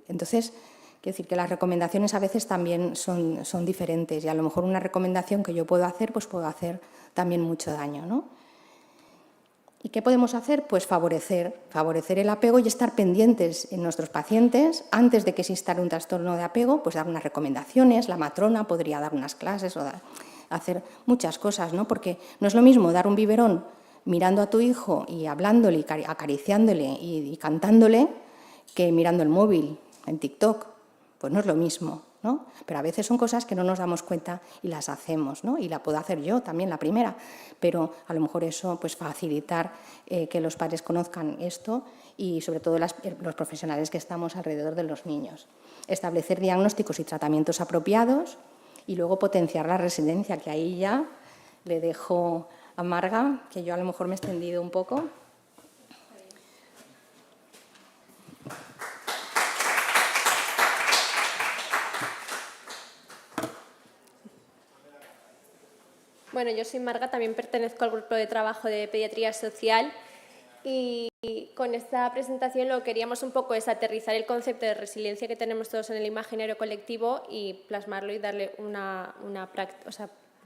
Entonces, quiero decir que las recomendaciones a veces también son diferentes y a lo mejor una recomendación que yo puedo hacer, pues puedo hacer también mucho daño, ¿no? ¿Y qué podemos hacer? Pues favorecer el apego y estar pendientes en nuestros pacientes antes de que se instale un trastorno de apego, pues dar unas recomendaciones, la matrona podría dar unas clases o hacer muchas cosas, ¿no? Porque no es lo mismo dar un biberón mirando a tu hijo y hablándole, acariciándole y cantándole que mirando el móvil en TikTok. Pues no es lo mismo, ¿no? Pero a veces son cosas que no nos damos cuenta y las hacemos, ¿no? Y la puedo hacer yo también, la primera, pero a lo mejor eso, pues facilitar que los padres conozcan esto y sobre todo los profesionales que estamos alrededor de los niños. Establecer diagnósticos y tratamientos apropiados y luego potenciar la resiliencia, que ahí ya le dejo a Marga, que yo a lo mejor me he extendido un poco. Bueno, yo soy Marga, también pertenezco al grupo de trabajo de pediatría social y con esta presentación lo que queríamos un poco es aterrizar el concepto de resiliencia que tenemos todos en el imaginario colectivo y plasmarlo y darle una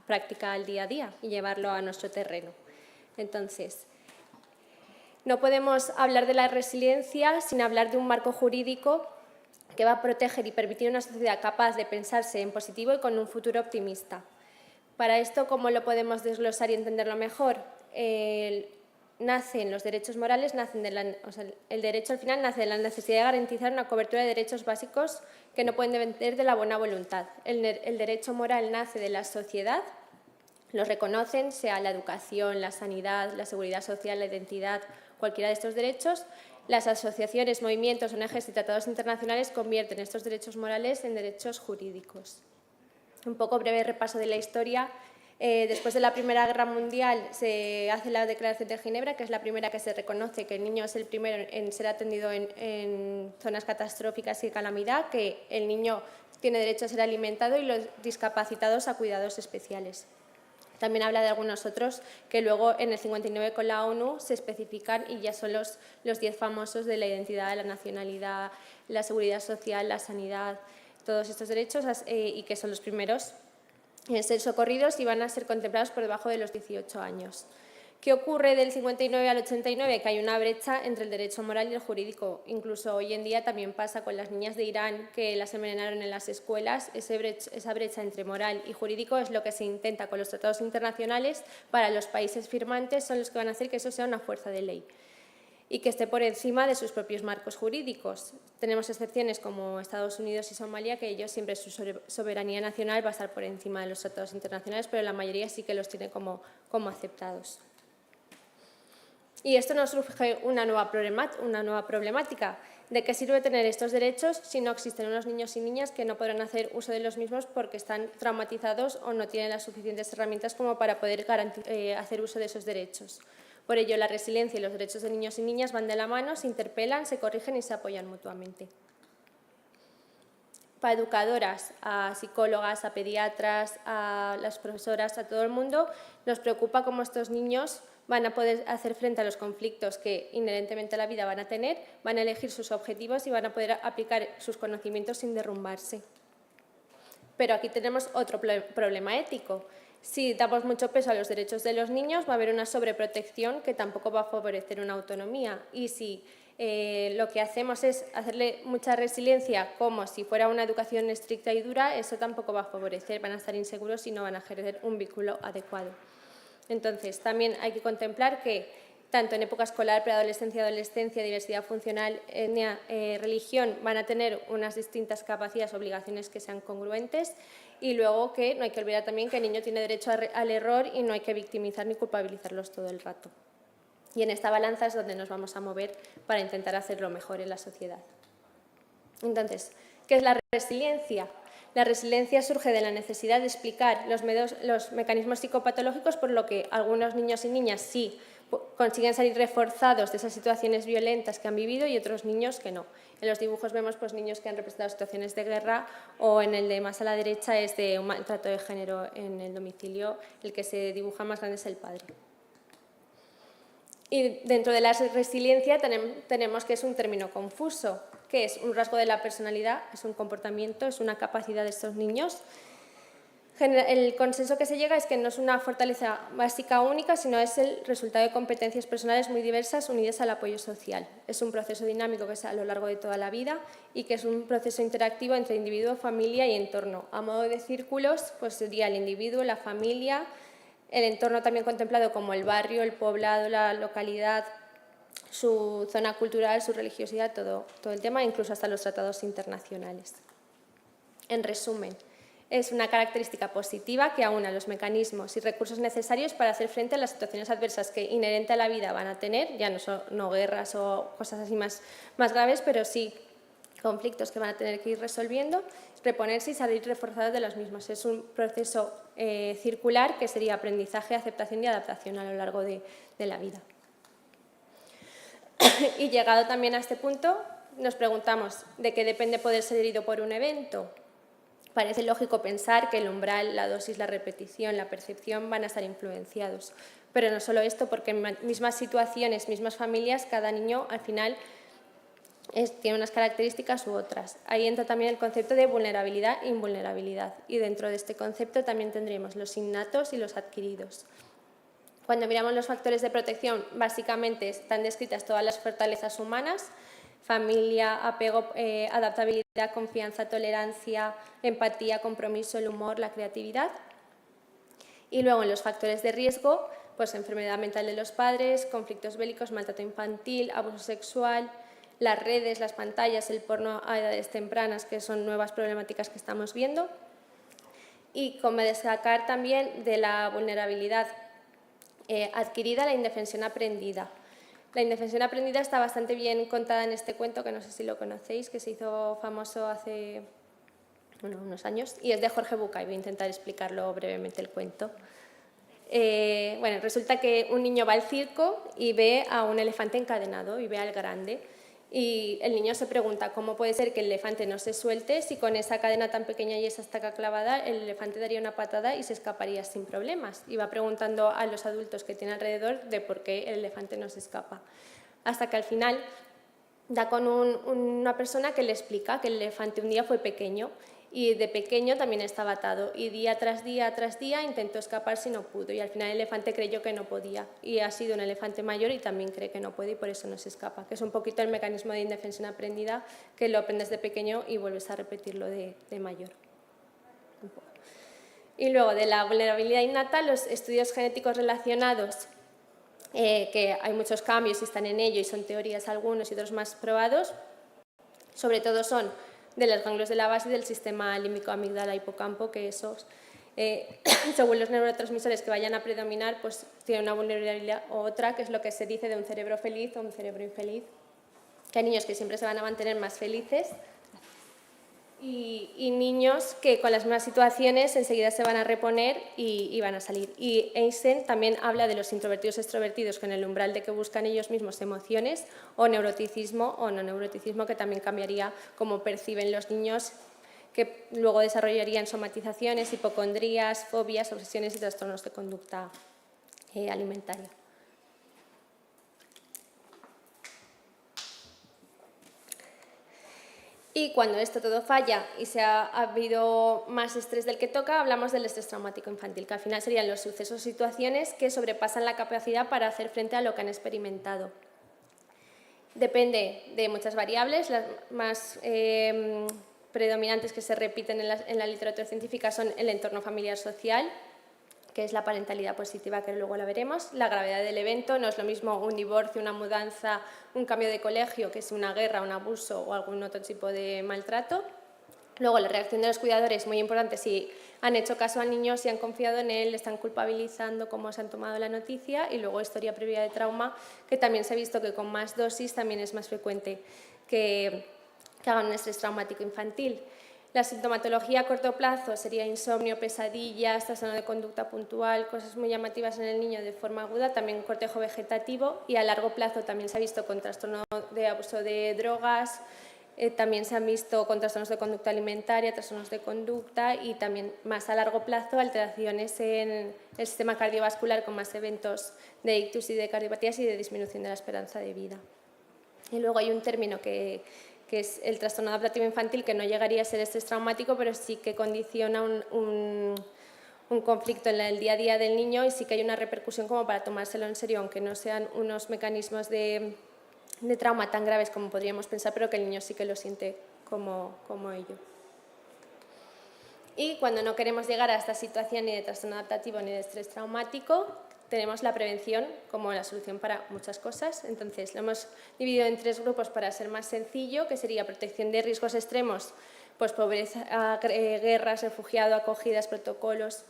práctica al día a día y llevarlo a nuestro terreno. Entonces, no podemos hablar de la resiliencia sin hablar de un marco jurídico que va a proteger y permitir una sociedad capaz de pensarse en positivo y con un futuro optimista. Para esto, ¿cómo lo podemos desglosar y entenderlo mejor? Nacen los derechos morales, el derecho al final nace de la necesidad de garantizar una cobertura de derechos básicos que no pueden depender de la buena voluntad. El derecho moral nace de la sociedad, los reconocen, sea la educación, la sanidad, la seguridad social, la identidad, cualquiera de estos derechos. Las asociaciones, movimientos, ONGs y tratados internacionales convierten estos derechos morales en derechos jurídicos. Un poco breve repaso de la historia. Después de la Primera Guerra Mundial se hace la Declaración de Ginebra, que es la primera que se reconoce que el niño es el primero en ser atendido en zonas catastróficas y de calamidad, que el niño tiene derecho a ser alimentado y los discapacitados a cuidados especiales. También habla de algunos otros que luego en el 59 con la ONU se especifican y ya son los 10 famosos de la identidad, la nacionalidad, la seguridad social, la sanidad, todos estos derechos y que son los primeros en ser socorridos y van a ser contemplados por debajo de los 18 años. ¿Qué ocurre del 59 al 89? Que hay una brecha entre el derecho moral y el jurídico. Incluso hoy en día también pasa con las niñas de Irán que las envenenaron en las escuelas. Esa brecha entre moral y jurídico es lo que se intenta con los tratados internacionales para los países firmantes, son los que van a hacer que eso sea una fuerza de ley y que esté por encima de sus propios marcos jurídicos. Tenemos excepciones como Estados Unidos y Somalia, que ellos siempre su soberanía nacional va a estar por encima de los tratados internacionales, pero la mayoría sí que los tiene como aceptados. Y esto nos surge una nueva problemática. ¿De qué sirve tener estos derechos si no existen unos niños y niñas que no podrán hacer uso de los mismos porque están traumatizados o no tienen las suficientes herramientas como para poder hacer uso de esos derechos? Por ello, la resiliencia y los derechos de niños y niñas van de la mano, se interpelan, se corrigen y se apoyan mutuamente. Para educadoras, a psicólogas, a pediatras, a las profesoras, a todo el mundo, nos preocupa cómo estos niños van a poder hacer frente a los conflictos que inherentemente a la vida van a tener, van a elegir sus objetivos y van a poder aplicar sus conocimientos sin derrumbarse. Pero aquí tenemos otro problema ético. Si damos mucho peso a los derechos de los niños, va a haber una sobreprotección que tampoco va a favorecer una autonomía. Y si lo que hacemos es hacerle mucha resiliencia como si fuera una educación estricta y dura, eso tampoco va a favorecer, van a estar inseguros y no van a ejercer un vínculo adecuado. Entonces, también hay que contemplar que tanto en época escolar, preadolescencia, adolescencia, diversidad funcional, etnia, religión, van a tener unas distintas capacidades, obligaciones que sean congruentes, y luego que no hay que olvidar también que el niño tiene derecho al error y no hay que victimizar ni culpabilizarlos todo el rato. Y en esta balanza es donde nos vamos a mover para intentar hacerlo mejor en la sociedad. Entonces, ¿qué es la resiliencia? La resiliencia surge de la necesidad de explicar los mecanismos psicopatológicos por lo que algunos niños y niñas sí consiguen salir reforzados de esas situaciones violentas que han vivido y otros niños que no. En los dibujos vemos pues, niños que han representado situaciones de guerra, o en el de más a la derecha es de un maltrato de género en el domicilio, el que se dibuja más grande es el padre. Y dentro de la resiliencia tenemos que es un término confuso, que es un rasgo de la personalidad, es un comportamiento, es una capacidad de estos niños. El consenso que se llega es que no es una fortaleza básica única, sino es el resultado de competencias personales muy diversas unidas al apoyo social. Es un proceso dinámico que es a lo largo de toda la vida y que es un proceso interactivo entre individuo, familia y entorno. A modo de círculos, pues sería el individuo, la familia, el entorno también contemplado como el barrio, el poblado, la localidad, su zona cultural, su religiosidad, todo el tema, incluso hasta los tratados internacionales. En resumen, es una característica positiva que aúna los mecanismos y recursos necesarios para hacer frente a las situaciones adversas que inherente a la vida van a tener, ya no guerras o cosas así más graves, pero sí conflictos que van a tener que ir resolviendo, reponerse y salir reforzados de los mismos. Es un proceso circular que sería aprendizaje, aceptación y adaptación a lo largo de la vida. Y llegado también a este punto, nos preguntamos ¿de qué depende poder ser herido por un evento? Parece lógico pensar que el umbral, la dosis, la repetición, la percepción van a estar influenciados. Pero no solo esto, porque en mismas situaciones, mismas familias, cada niño al final tiene unas características u otras. Ahí entra también el concepto de vulnerabilidad e invulnerabilidad. Y dentro de este concepto también tendremos los innatos y los adquiridos. Cuando miramos los factores de protección, básicamente están descritas todas las fortalezas humanas: familia, apego, adaptabilidad, confianza, tolerancia, empatía, compromiso, el humor, la creatividad. Y luego en los factores de riesgo, pues enfermedad mental de los padres, conflictos bélicos, maltrato infantil, abuso sexual, las redes, las pantallas, el porno a edades tempranas, que son nuevas problemáticas que estamos viendo. Y como destacar también de la vulnerabilidad adquirida, la indefensión aprendida. La indefensión aprendida está bastante bien contada en este cuento, que no sé si lo conocéis, que se hizo famoso hace unos años, y es de Jorge Bucay. Voy a intentar explicarlo brevemente el cuento. Resulta que un niño va al circo y ve a un elefante encadenado y ve al grande. Y el niño se pregunta cómo puede ser que el elefante no se suelte si con esa cadena tan pequeña y esa estaca clavada el elefante daría una patada y se escaparía sin problemas. Y va preguntando a los adultos que tiene alrededor de por qué el elefante no se escapa. Hasta que al final da con una persona que le explica que el elefante un día fue pequeño y de pequeño también estaba atado, y día tras día intentó escaparse y no pudo, y al final el elefante creyó que no podía, y ha sido un elefante mayor y también cree que no puede y por eso no se escapa, que es un poquito el mecanismo de indefensión aprendida, que lo aprendes de pequeño y vuelves a repetirlo de mayor. Y luego de la vulnerabilidad innata, los estudios genéticos relacionados, que hay muchos cambios y están en ello y son teorías algunos y otros más probados, sobre todo son de los ganglios de la base y del sistema límbico, amígdala, hipocampo, que esos, según los neurotransmisores que vayan a predominar, pues tienen una vulnerabilidad u otra, que es lo que se dice de un cerebro feliz o un cerebro infeliz, que hay niños que siempre se van a mantener más felices y niños que con las mismas situaciones enseguida se van a reponer y van a salir. Y Einstein también habla de los introvertidos extrovertidos con el umbral de que buscan ellos mismos emociones, o neuroticismo o no neuroticismo, que también cambiaría cómo perciben los niños, que luego desarrollarían somatizaciones, hipocondrías, fobias, obsesiones y trastornos de conducta alimentaria. Y cuando esto todo falla y ha habido más estrés del que toca, hablamos del estrés traumático infantil, que al final serían los sucesos o situaciones que sobrepasan la capacidad para hacer frente a lo que han experimentado. Depende de muchas variables, las más predominantes que se repiten en la literatura científica son el entorno familiar social, que es la parentalidad positiva, que luego la veremos. La gravedad del evento, no es lo mismo un divorcio, una mudanza, un cambio de colegio, que es una guerra, un abuso o algún otro tipo de maltrato. Luego, la reacción de los cuidadores, muy importante, si han hecho caso al niño, si han confiado en él, le están culpabilizando, cómo se han tomado la noticia. Y luego, historia previa de trauma, que también se ha visto que con más dosis también es más frecuente que hagan un estrés traumático infantil. La sintomatología a corto plazo sería insomnio, pesadillas, trastorno de conducta puntual, cosas muy llamativas en el niño de forma aguda, también cortejo vegetativo, y a largo plazo también se ha visto con trastorno de abuso de drogas, también se han visto con trastornos de conducta alimentaria, trastornos de conducta y también más a largo plazo alteraciones en el sistema cardiovascular con más eventos de ictus y de cardiopatías y de disminución de la esperanza de vida. Y luego hay un término que es el trastorno adaptativo infantil, que no llegaría a ser estrés traumático, pero sí que condiciona un conflicto en el día a día del niño y sí que hay una repercusión como para tomárselo en serio, aunque no sean unos mecanismos de trauma tan graves como podríamos pensar, pero que el niño sí que lo siente como ello. Y cuando no queremos llegar a esta situación ni de trastorno adaptativo ni de estrés traumático, tenemos la prevención como la solución para muchas cosas. Entonces, lo hemos dividido en 3 grupos para ser más sencillo, que sería protección de riesgos extremos, pues pobreza, guerras, refugiado, acogidas, protocolos.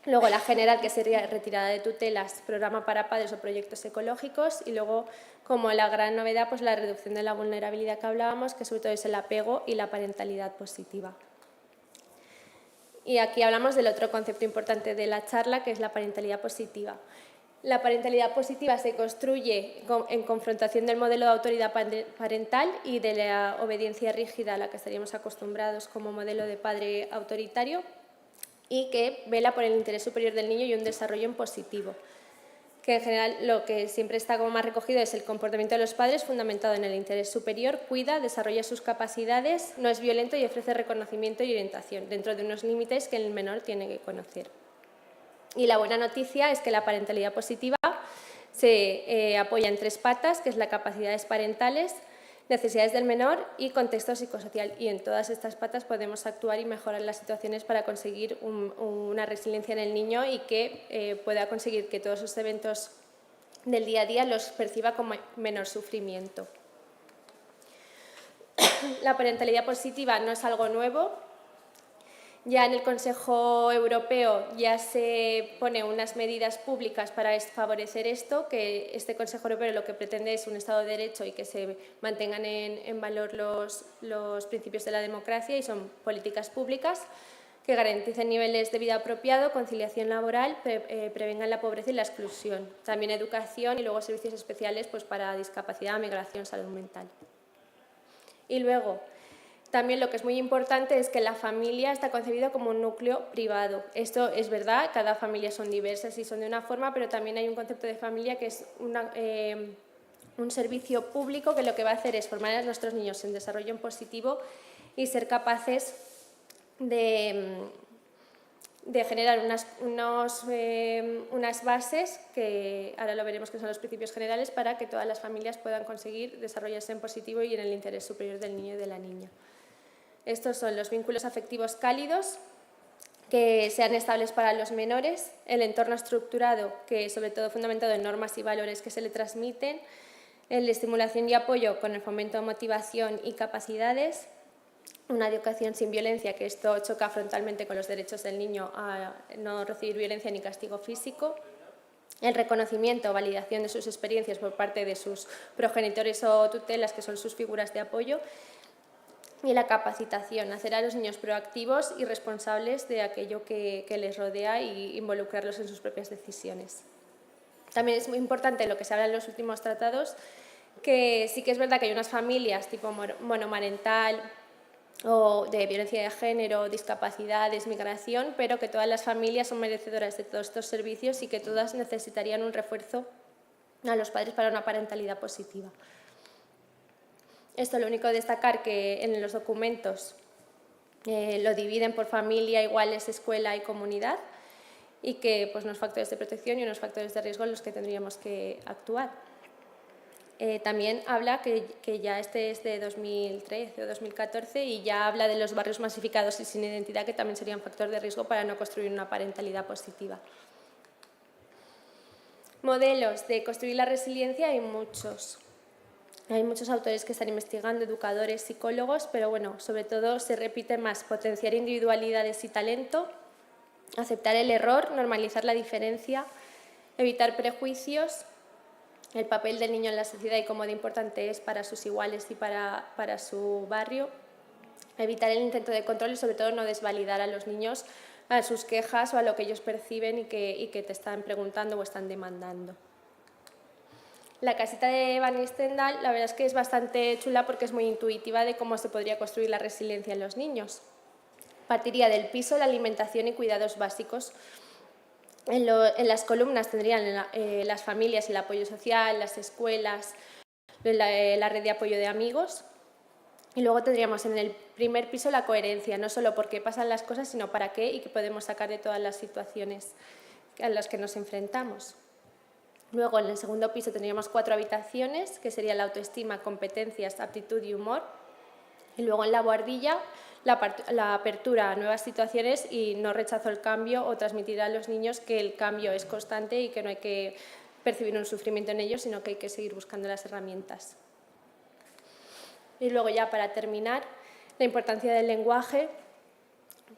Luego la general, que sería retirada de tutelas, programa para padres o proyectos ecológicos. Y luego, como la gran novedad, pues la reducción de la vulnerabilidad que hablábamos, que sobre todo es el apego y la parentalidad positiva. Y aquí hablamos del otro concepto importante de la charla, que es la parentalidad positiva. La parentalidad positiva se construye en confrontación del modelo de autoridad parental y de la obediencia rígida a la que estaríamos acostumbrados como modelo de padre autoritario, y que vela por el interés superior del niño y un desarrollo en positivo. Que en general lo que siempre está como más recogido es el comportamiento de los padres fundamentado en el interés superior, cuida, desarrolla sus capacidades, no es violento y ofrece reconocimiento y orientación dentro de unos límites que el menor tiene que conocer. Y la buena noticia es que la parentalidad positiva se apoya en 3 patas, que es las capacidades parentales, necesidades del menor y contexto psicosocial. Y en todas estas patas podemos actuar y mejorar las situaciones para conseguir una resiliencia en el niño y que pueda conseguir que todos esos eventos del día a día los perciba con menor sufrimiento. La parentalidad positiva no es algo nuevo. Ya en el Consejo Europeo ya se pone unas medidas públicas para favorecer esto, que este Consejo Europeo lo que pretende es un Estado de Derecho y que se mantengan en valor los principios de la democracia, y son políticas públicas que garanticen niveles de vida apropiado, conciliación laboral, prevengan la pobreza y la exclusión. También educación y luego servicios especiales pues, para discapacidad, migración, salud mental. Y luego, también lo que es muy importante es que la familia está concebida como un núcleo privado. Esto es verdad, cada familia son diversas y son de una forma, pero también hay un concepto de familia que es un servicio público que lo que va a hacer es formar a nuestros niños en desarrollo en positivo y ser capaces de generar unas bases, que ahora lo veremos que son los principios generales, para que todas las familias puedan conseguir desarrollarse en positivo y en el interés superior del niño y de la niña. Estos son los vínculos afectivos cálidos, que sean estables para los menores, el entorno estructurado, que sobre todo fundamentado en normas y valores que se le transmiten, el de estimulación y apoyo con el fomento de motivación y capacidades, una educación sin violencia, que esto choca frontalmente con los derechos del niño a no recibir violencia ni castigo físico, el reconocimiento o validación de sus experiencias por parte de sus progenitores o tutelas, que son sus figuras de apoyo, y la capacitación, hacer a los niños proactivos y responsables de aquello que les rodea y involucrarlos en sus propias decisiones. También es muy importante lo que se habla en los últimos tratados, que sí que es verdad que hay unas familias tipo monomarental o de violencia de género, discapacidades, migración, pero que todas las familias son merecedoras de todos estos servicios y que todas necesitarían un refuerzo a los padres para una parentalidad positiva. Esto, lo único de destacar que en los documentos lo dividen por familia, iguales, escuela y comunidad, y que pues, unos factores de protección y unos factores de riesgo en los que tendríamos que actuar. también habla que ya este es de 2013 o 2014 y ya habla de los barrios masificados y sin identidad, que también sería un factor de riesgo para no construir una parentalidad positiva. Modelos de construir la resiliencia hay muchos. Hay muchos autores que están investigando, educadores, psicólogos, pero bueno, sobre todo se repite más potenciar individualidades y talento, aceptar el error, normalizar la diferencia, evitar prejuicios, el papel del niño en la sociedad y cómo de importante es para sus iguales y para su barrio, evitar el intento de control y sobre todo no desvalidar a los niños, a sus quejas o a lo que ellos perciben y que te están preguntando o están demandando. La casita de Van Stendhal, la verdad es que es bastante chula porque es muy intuitiva de cómo se podría construir la resiliencia en los niños. Partiría del piso, la alimentación y cuidados básicos. En las columnas tendrían las familias, el apoyo social, las escuelas, la red de apoyo de amigos. Y luego tendríamos en el primer piso la coherencia, no solo por qué pasan las cosas, sino para qué y qué podemos sacar de todas las situaciones a las que nos enfrentamos. Luego en el segundo piso tendríamos 4 habitaciones, que sería la autoestima, competencias, aptitud y humor. Y luego en la buhardilla la apertura a nuevas situaciones y no rechazo el cambio o transmitir a los niños que el cambio es constante y que no hay que percibir un sufrimiento en ellos, sino que hay que seguir buscando las herramientas. Y luego ya para terminar, la importancia del lenguaje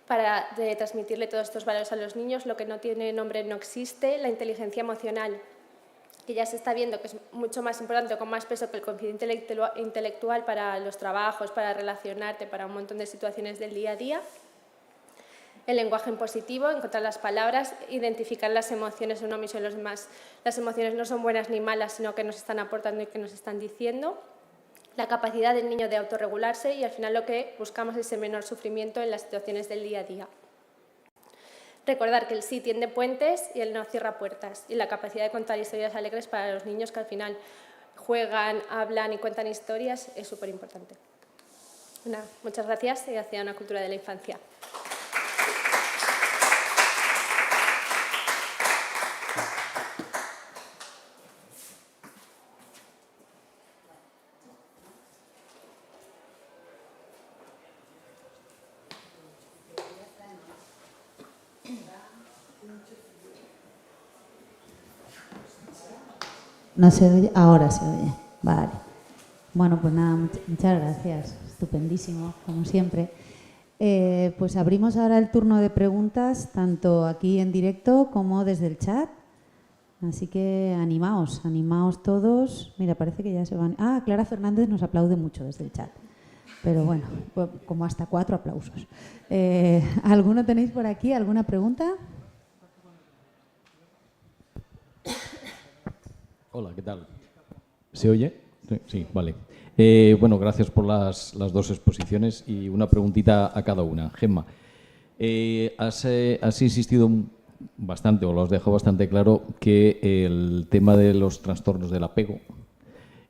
para transmitirle todos estos valores a los niños. Lo que no tiene nombre no existe. La inteligencia emocional, que ya se está viendo que es mucho más importante, con más peso que el coeficiente intelectual para los trabajos, para relacionarte, para un montón de situaciones del día a día. El lenguaje en positivo, encontrar las palabras, identificar las emociones en uno mismo y en los demás. Las emociones no son buenas ni malas, sino que nos están aportando y que nos están diciendo. La capacidad del niño de autorregularse y al final lo que buscamos es ese menor sufrimiento en las situaciones del día a día. Recordar que el sí tiende puentes y el no cierra puertas, y la capacidad de contar historias alegres para los niños que al final juegan, hablan y cuentan historias es súper importante. Muchas gracias y hacia una cultura de la infancia. ¿No se oye? Ahora se oye. Vale. Bueno, pues nada, muchas gracias. Estupendísimo, como siempre. Pues abrimos ahora el turno de preguntas, tanto aquí en directo como desde el chat. Así que animaos todos. Mira, parece que ya se van. Ah, Clara Fernández nos aplaude mucho desde el chat. Pero bueno, pues como hasta 4 aplausos. ¿Alguno tenéis por aquí? ¿Alguna pregunta? Hola, ¿qué tal? ¿Se oye? Sí, vale. Bueno, gracias por las 2 exposiciones y una preguntita a cada una. Gemma, has insistido bastante, o lo has dejado bastante claro, que el tema de los trastornos del apego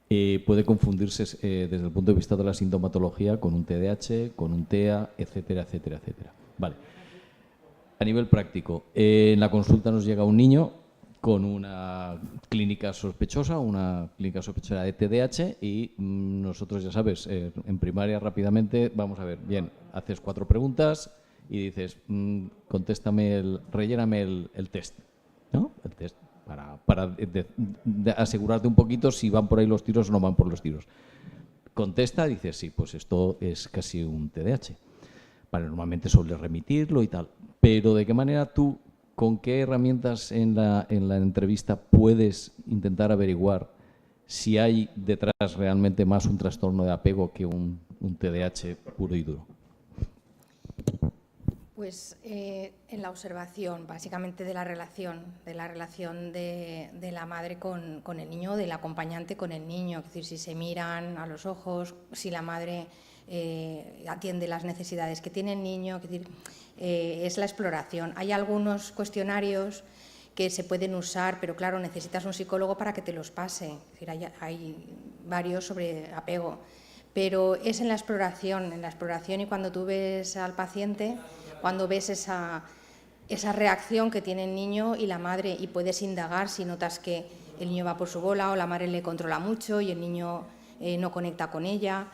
puede confundirse desde el punto de vista de la sintomatología con un TDAH, con un TEA, etcétera, etcétera, etcétera. Vale. A nivel práctico, en la consulta nos llega un niño con una clínica sospechosa de TDAH y nosotros, ya sabes, en primaria rápidamente, vamos a ver, bien, haces 4 preguntas y dices, relléname el test, ¿no? El test, para asegurarte un poquito si van por ahí los tiros o no van por los tiros. Contesta, dices, sí, pues esto es casi un TDAH. Vale, normalmente suele remitirlo y tal, pero ¿de qué manera tú, con qué herramientas en la entrevista puedes intentar averiguar si hay detrás realmente más un trastorno de apego que un TDAH puro y duro? Pues en la observación, básicamente de la relación de la madre con el niño, del acompañante con el niño, es decir, si se miran a los ojos, si la madre atiende las necesidades que tiene el niño, es decir, es la exploración. Hay algunos cuestionarios que se pueden usar, pero claro, necesitas un psicólogo para que te los pase. Es decir, hay varios sobre apego, pero es en la exploración y cuando tú ves al paciente, cuando ves esa reacción que tiene el niño y la madre y puedes indagar si notas que el niño va por su bola o la madre le controla mucho y el niño no conecta con ella.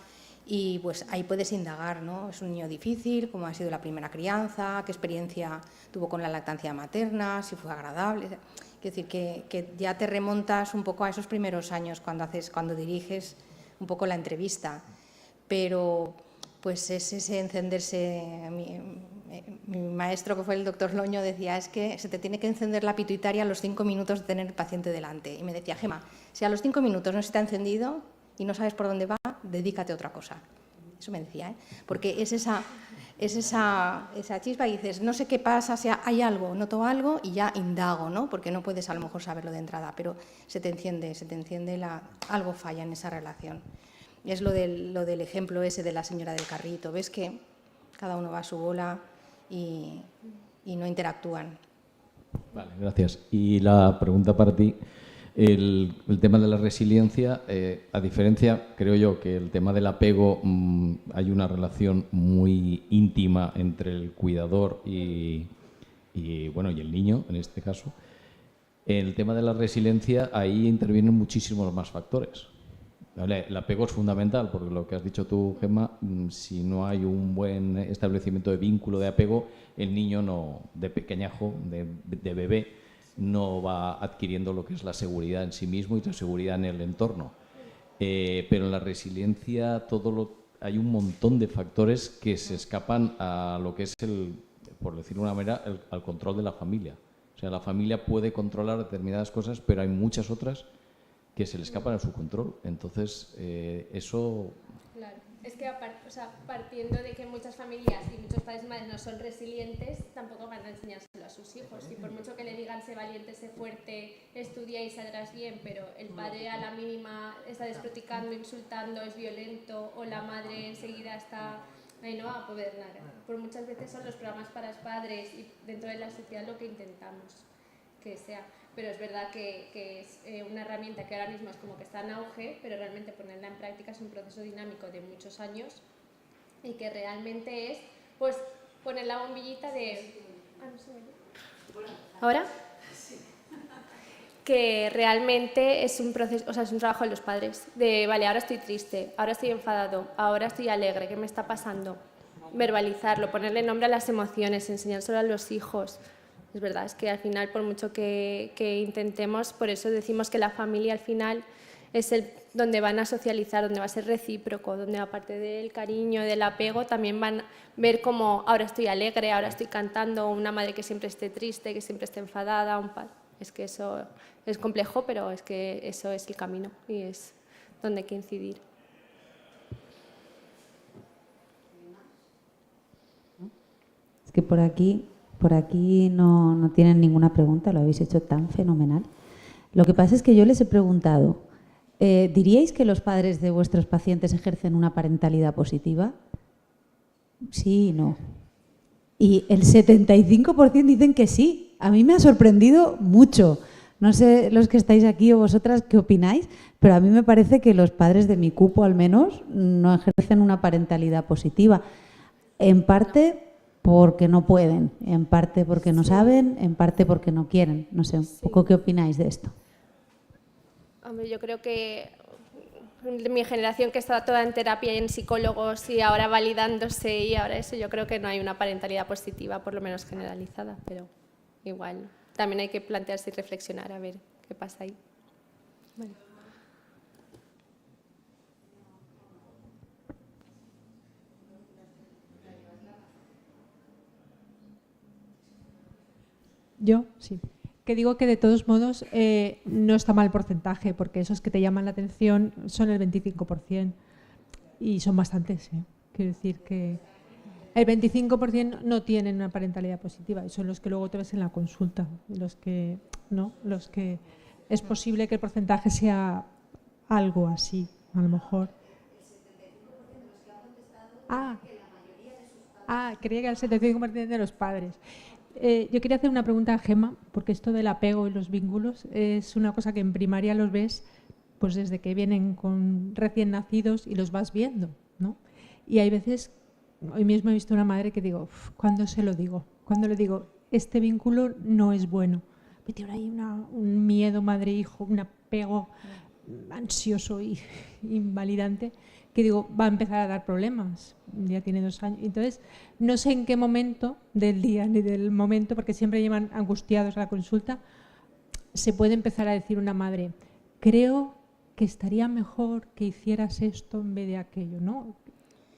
Y pues ahí puedes indagar, ¿no? Es un niño difícil, cómo ha sido la primera crianza, qué experiencia tuvo con la lactancia materna, si fue agradable. Es decir, que ya te remontas un poco a esos primeros años cuando diriges un poco la entrevista. Pero pues es ese encenderse. Mi maestro, que fue el doctor Loño, decía, es que se te tiene que encender la pituitaria a los 5 minutos de tener el paciente delante. Y me decía, Gemma, si a los 5 minutos no se te ha encendido y no sabes por dónde va, dedícate a otra cosa. Eso me decía, ¿eh? Porque es esa chispa y dices, no sé qué pasa, si hay algo, noto algo y ya indago, ¿no? Porque no puedes a lo mejor saberlo de entrada, pero se te enciende algo falla en esa relación. Y es lo del ejemplo ese de la señora del carrito. Ves que cada uno va a su bola y no interactúan. Vale, gracias. Y la pregunta para ti, el tema de la resiliencia, a diferencia, creo yo, que el tema del apego, hay una relación muy íntima entre el cuidador y el niño, en este caso. En el tema de la resiliencia, ahí intervienen muchísimos más factores. El apego es fundamental, porque lo que has dicho tú, Gemma, si no hay un buen establecimiento de vínculo de apego, el niño de pequeñajo, de bebé, no va adquiriendo lo que es la seguridad en sí mismo y la seguridad en el entorno. Pero en la resiliencia hay un montón de factores que se escapan a lo que es por decirlo de una manera, al control de la familia. O sea, la familia puede controlar determinadas cosas, pero hay muchas otras que se le escapan a su control. Entonces, eso... Claro, es que partiendo de que muchas familias y muchos padres y madres no son resilientes, tampoco van a enseñárselo a sus hijos. Y por mucho que le digan, sé valiente, sé fuerte, estudia y saldrás bien, pero el padre a la mínima está desproticando, insultando, es violento, o la madre enseguida está... Ahí no va a poder nada. Por muchas veces son los programas para los padres y dentro de la sociedad lo que intentamos que sea. Pero es verdad que es una herramienta que ahora mismo es como que está en auge, pero realmente ponerla en práctica es un proceso dinámico de muchos años y que realmente es pues poner la bombillita de... ¿Ahora? Que realmente es un proceso, o sea, es un trabajo de los padres, de vale, ahora estoy triste, ahora estoy enfadado, ahora estoy alegre, ¿qué me está pasando? Verbalizarlo, ponerle nombre a las emociones, enseñárselo a los hijos. Es verdad, es que al final, por mucho que intentemos, por eso decimos que la familia al final es donde van a socializar, donde va a ser recíproco, donde aparte del cariño, del apego, también van a ver como ahora estoy alegre, ahora estoy cantando, una madre que siempre esté triste, que siempre esté enfadada, un padre. Es que eso es complejo, pero es que eso es el camino y es donde hay que incidir. Es que por aquí no tienen ninguna pregunta, lo habéis hecho tan fenomenal. Lo que pasa es que yo les he preguntado, ¿diríais que los padres de vuestros pacientes ejercen una parentalidad positiva? Sí y no. Y el 75% dicen que sí. A mí me ha sorprendido mucho. No sé los que estáis aquí o vosotras qué opináis, pero a mí me parece que los padres de mi cupo al menos no ejercen una parentalidad positiva. En parte porque no pueden, en parte porque no saben, en parte porque no quieren. No sé, un poco qué opináis de esto. Hombre, yo creo que mi generación que estaba toda en terapia y en psicólogos y ahora validándose y ahora eso, yo creo que no hay una parentalidad positiva, por lo menos generalizada, pero igual también hay que plantearse y reflexionar a ver qué pasa ahí. Bueno. Yo, sí. Que digo que de todos modos no está mal el porcentaje, porque esos que te llaman la atención son el 25% y son bastantes. Quiero decir que el 25% no tienen una parentalidad positiva y son los que luego te ves en la consulta. Los que no, los que es posible que el porcentaje sea algo así, a lo mejor. Creía que el 75% de los padres. Yo quería hacer una pregunta a Gemma, porque esto del apego y los vínculos es una cosa que en primaria los ves pues desde que vienen con recién nacidos y los vas viendo, ¿no? Y hay veces, hoy mismo he visto una madre que digo, ¿cuándo se lo digo? ¿Cuándo le digo, este vínculo no es bueno? tiene ahí un miedo madre-hijo, un apego ansioso y invalidante, que digo, va a empezar a dar problemas. Ya tiene 2 años. Entonces, no sé en qué momento del día ni del momento, porque siempre llevan angustiados a la consulta, se puede empezar a decir una madre, creo que estaría mejor que hicieras esto en vez de aquello, ¿no?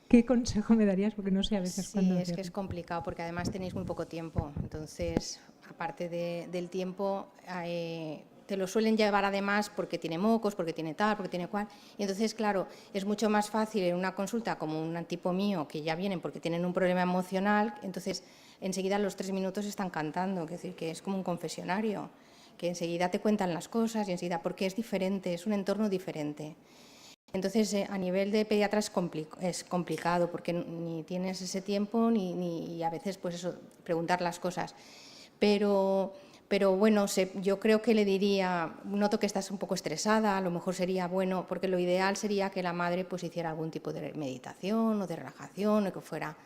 ¿Qué consejo me darías? Porque no sé a veces cuándo Sí, es hacerlo. que es complicado porque además tenéis muy poco tiempo. Entonces, aparte del tiempo, te lo suelen llevar además porque tiene mocos, porque tiene tal, porque tiene cual. Y entonces, claro, es mucho más fácil en una consulta como un tipo mío, que ya vienen porque tienen un problema emocional, entonces enseguida a los 3 minutos están cantando, es decir, que es como un confesionario, que enseguida te cuentan las cosas y enseguida, porque es diferente, es un entorno diferente. Entonces, a nivel de pediatra es complicado porque ni tienes ese tiempo ni a veces, pues eso, preguntar las cosas. Pero bueno, yo creo que le diría, noto que estás un poco estresada, a lo mejor sería bueno, porque lo ideal sería que la madre pues hiciera algún tipo de meditación o de relajación o que fuera,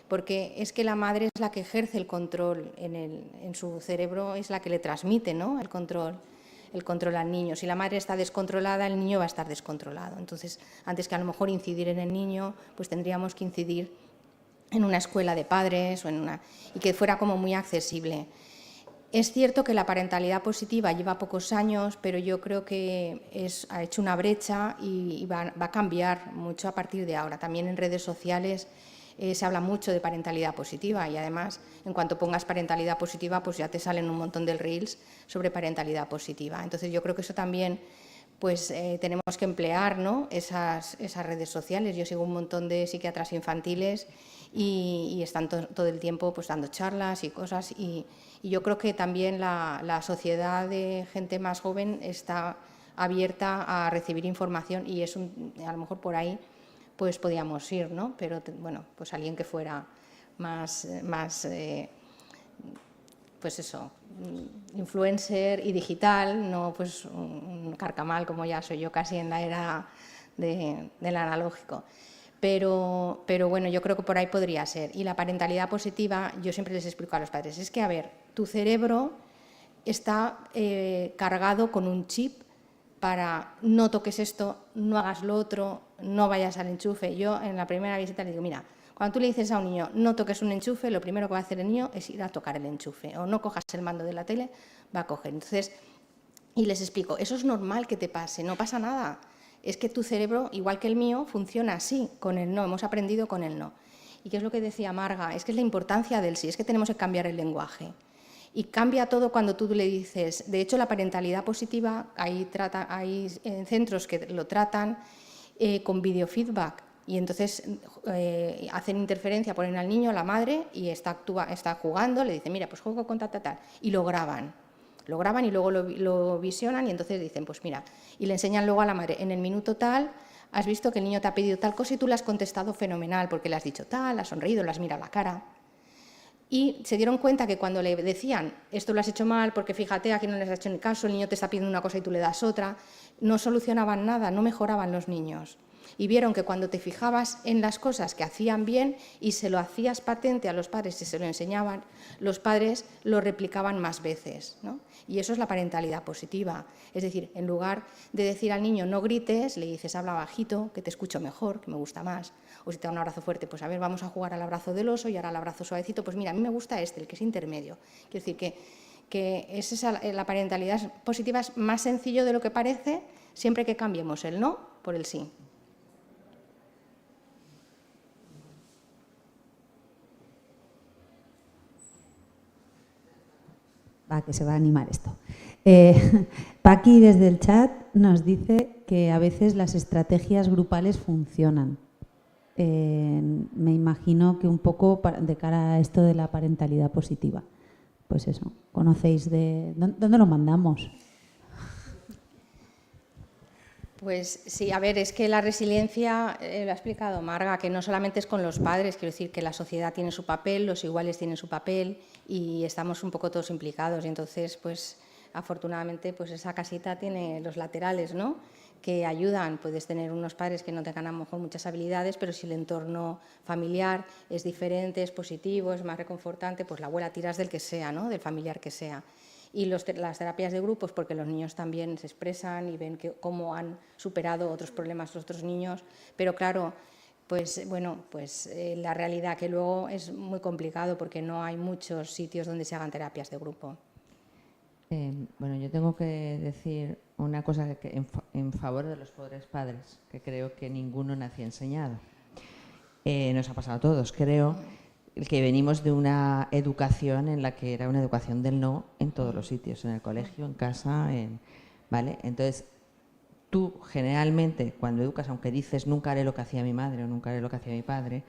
porque es que la madre es la que ejerce el control en su cerebro, es la que le transmite, ¿no?, el control al niño. Si la madre está descontrolada, el niño va a estar descontrolado. Entonces, antes que a lo mejor incidir en el niño, pues tendríamos que incidir en una escuela de padres y que fuera como muy accesible. Es cierto que la parentalidad positiva lleva pocos años, pero yo creo que ha hecho una brecha y va a cambiar mucho a partir de ahora. También en redes sociales se habla mucho de parentalidad positiva y además, en cuanto pongas parentalidad positiva, pues ya te salen un montón de reels sobre parentalidad positiva. Entonces yo creo que eso también pues tenemos que emplear, ¿no?, esas redes sociales. Yo sigo un montón de psiquiatras infantiles y están todo el tiempo pues dando charlas y cosas y yo creo que también la sociedad de gente más joven está abierta a recibir información y a lo mejor por ahí pues podíamos ir, ¿no? Pero bueno, pues alguien que fuera más pues eso, influencer y digital, no pues un carcamal como ya soy yo casi en la era del analógico. Pero bueno, yo creo que por ahí podría ser. Y la parentalidad positiva, yo siempre les explico a los padres, es que, a ver, tu cerebro está cargado con un chip para no toques esto, no hagas lo otro, no vayas al enchufe. Yo en la primera visita le digo, mira, cuando tú le dices a un niño no toques un enchufe, lo primero que va a hacer el niño es ir a tocar el enchufe, o no cojas el mando de la tele, va a coger. Entonces, y les explico, eso es normal que te pase, no pasa nada. Es que tu cerebro, igual que el mío, funciona así, con el no, hemos aprendido con el no. ¿Y qué es lo que decía Marga? Es que es la importancia del sí, es que tenemos que cambiar el lenguaje. Y cambia todo cuando tú le dices, de hecho la parentalidad positiva, hay centros que lo tratan con videofeedback y entonces hacen interferencia, ponen al niño, a la madre y está jugando, le dicen, mira, pues juego con tal, y lo graban y luego lo visionan y entonces dicen, pues mira, y le enseñan luego a la madre, en el minuto tal, has visto que el niño te ha pedido tal cosa y tú le has contestado fenomenal porque le has dicho tal, has sonreído, le has mirado la cara. Y se dieron cuenta que cuando le decían, esto lo has hecho mal porque fíjate, aquí no les has hecho ni caso, el niño te está pidiendo una cosa y tú le das otra, no solucionaban nada, no mejoraban los niños. Y vieron que cuando te fijabas en las cosas que hacían bien y se lo hacías patente a los padres y se lo enseñaban, los padres lo replicaban más veces, ¿no? Y eso es la parentalidad positiva. Es decir, en lugar de decir al niño no grites, le dices habla bajito, que te escucho mejor, que me gusta más. O si te da un abrazo fuerte, pues a ver, vamos a jugar al abrazo del oso y ahora al abrazo suavecito. Pues mira, a mí me gusta el que es intermedio. Quiero decir que la parentalidad positiva es más sencillo de lo que parece siempre que cambiemos el no por el sí. Va, que se va a animar esto. Paqui desde el chat nos dice que a veces las estrategias grupales funcionan. Me imagino que un poco de cara a esto de la parentalidad positiva. Pues eso, ¿conocéis de dónde lo mandamos? Pues sí, a ver, es que la resiliencia, lo ha explicado Marga, que no solamente es con los padres, quiero decir que la sociedad tiene su papel, los iguales tienen su papel y estamos un poco todos implicados. Y entonces, pues afortunadamente, pues esa casita tiene los laterales, ¿no?, que ayudan. Puedes tener unos padres que no tengan a lo mejor muchas habilidades, pero si el entorno familiar es diferente, es positivo, es más reconfortante, pues la abuela tiras del que sea, ¿no?, del familiar que sea. Y las terapias de grupos, porque los niños también se expresan y ven cómo han superado otros problemas los otros niños, pero claro, pues bueno, pues la realidad que luego es muy complicado porque no hay muchos sitios donde se hagan terapias de grupo. Bueno, yo tengo que decir una cosa en favor de los pobres padres, que creo que ninguno nació enseñado. Nos ha pasado a todos, creo, que venimos de una educación en la que era una educación del no en todos los sitios, en el colegio, en casa, ¿vale? Entonces, tú generalmente cuando educas, aunque dices nunca haré lo que hacía mi madre o nunca haré lo que hacía mi padre,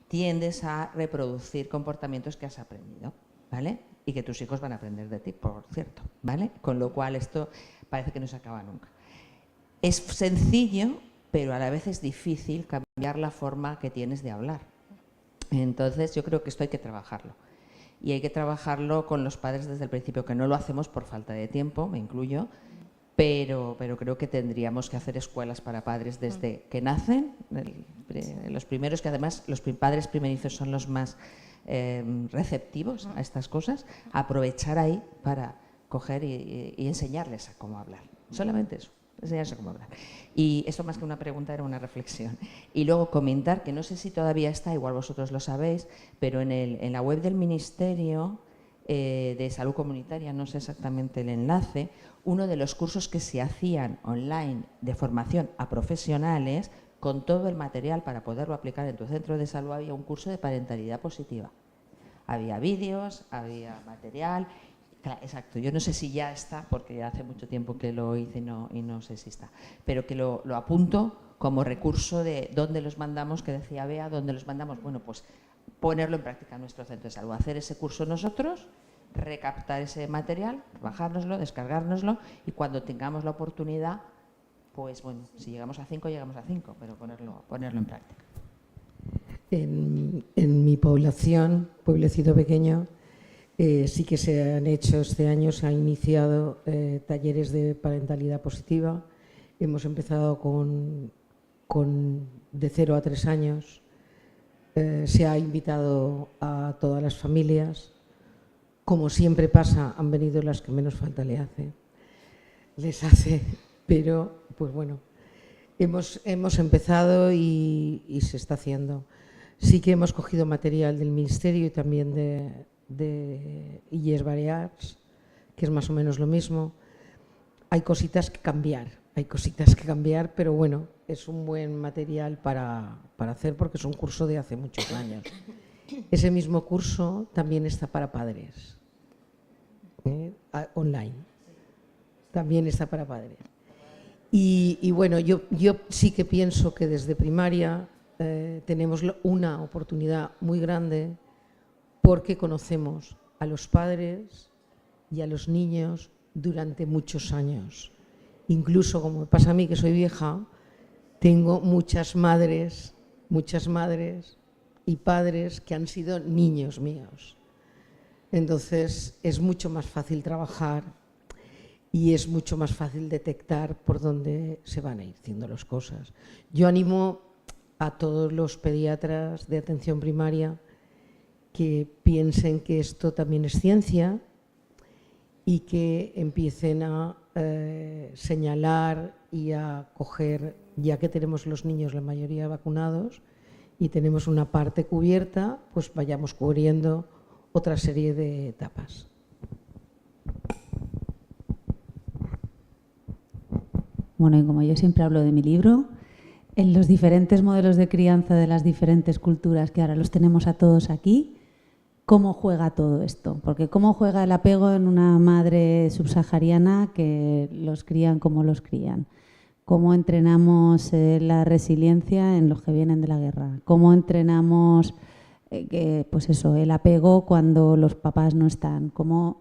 tiendes a reproducir comportamientos que has aprendido, ¿vale? Y que tus hijos van a aprender de ti, por cierto, ¿vale? Con lo cual esto parece que no se acaba nunca. Es sencillo, pero a la vez es difícil cambiar la forma que tienes de hablar. Entonces yo creo que esto hay que trabajarlo. Y hay que trabajarlo con los padres desde el principio, que no lo hacemos por falta de tiempo, me incluyo, pero creo que tendríamos que hacer escuelas para padres desde que nacen, los primeros, que además los padres primerizos son los más receptivos a estas cosas, aprovechar ahí para coger y enseñarles a cómo hablar. Solamente eso, enseñarles a cómo hablar. Y eso más que una pregunta era una reflexión. Y luego comentar, que no sé si todavía está, igual vosotros lo sabéis, pero en la web del Ministerio de Salud Comunitaria, no sé exactamente el enlace, uno de los cursos que se hacían online de formación a profesionales, con todo el material para poderlo aplicar en tu centro de salud, había un curso de parentalidad positiva. Había vídeos, había material. Claro, exacto, yo no sé si ya está, porque ya hace mucho tiempo que lo hice y no sé si está, pero que lo apunto como recurso de dónde los mandamos, que decía Bea, dónde los mandamos. Bueno, pues ponerlo en práctica en nuestro centro de salud, hacer ese curso nosotros, recaptar ese material, bajárnoslo, descargárnoslo, y cuando tengamos la oportunidad, pues bueno, si llegamos a 5, llegamos a 5, pero ponerlo en práctica. En mi población, pueblecito pequeño, sí que se han hecho este año, se han iniciado talleres de parentalidad positiva. Hemos empezado con de 0 a 3 años. Se ha invitado a todas las familias. Como siempre pasa, han venido las que menos falta les hace, pero pues bueno, hemos empezado y se está haciendo. Sí que hemos cogido material del Ministerio y también de IES Balears, que es más o menos lo mismo. Hay cositas que cambiar, pero bueno, es un buen material para hacer, porque es un curso de hace muchos años. Ese mismo curso también está para padres, online, también está para padres. Y bueno, yo sí que pienso que desde primaria tenemos una oportunidad muy grande, porque conocemos a los padres y a los niños durante muchos años. Incluso, como me pasa a mí, que soy vieja, tengo muchas madres y padres que han sido niños míos. Entonces es mucho más fácil trabajar y es mucho más fácil detectar por dónde se van a ir haciendo las cosas. Yo animo a todos los pediatras de atención primaria que piensen que esto también es ciencia y que empiecen a señalar y a coger, ya que tenemos los niños la mayoría vacunados y tenemos una parte cubierta, pues vayamos cubriendo otra serie de etapas. Bueno, y como yo siempre hablo de mi libro, en los diferentes modelos de crianza de las diferentes culturas, que ahora los tenemos a todos aquí, ¿cómo juega todo esto? Porque ¿cómo juega el apego en una madre subsahariana que los crían como los crían? ¿Cómo entrenamos la resiliencia en los que vienen de la guerra? ¿Cómo entrenamos pues eso, el apego cuando los papás no están? ¿Cómo?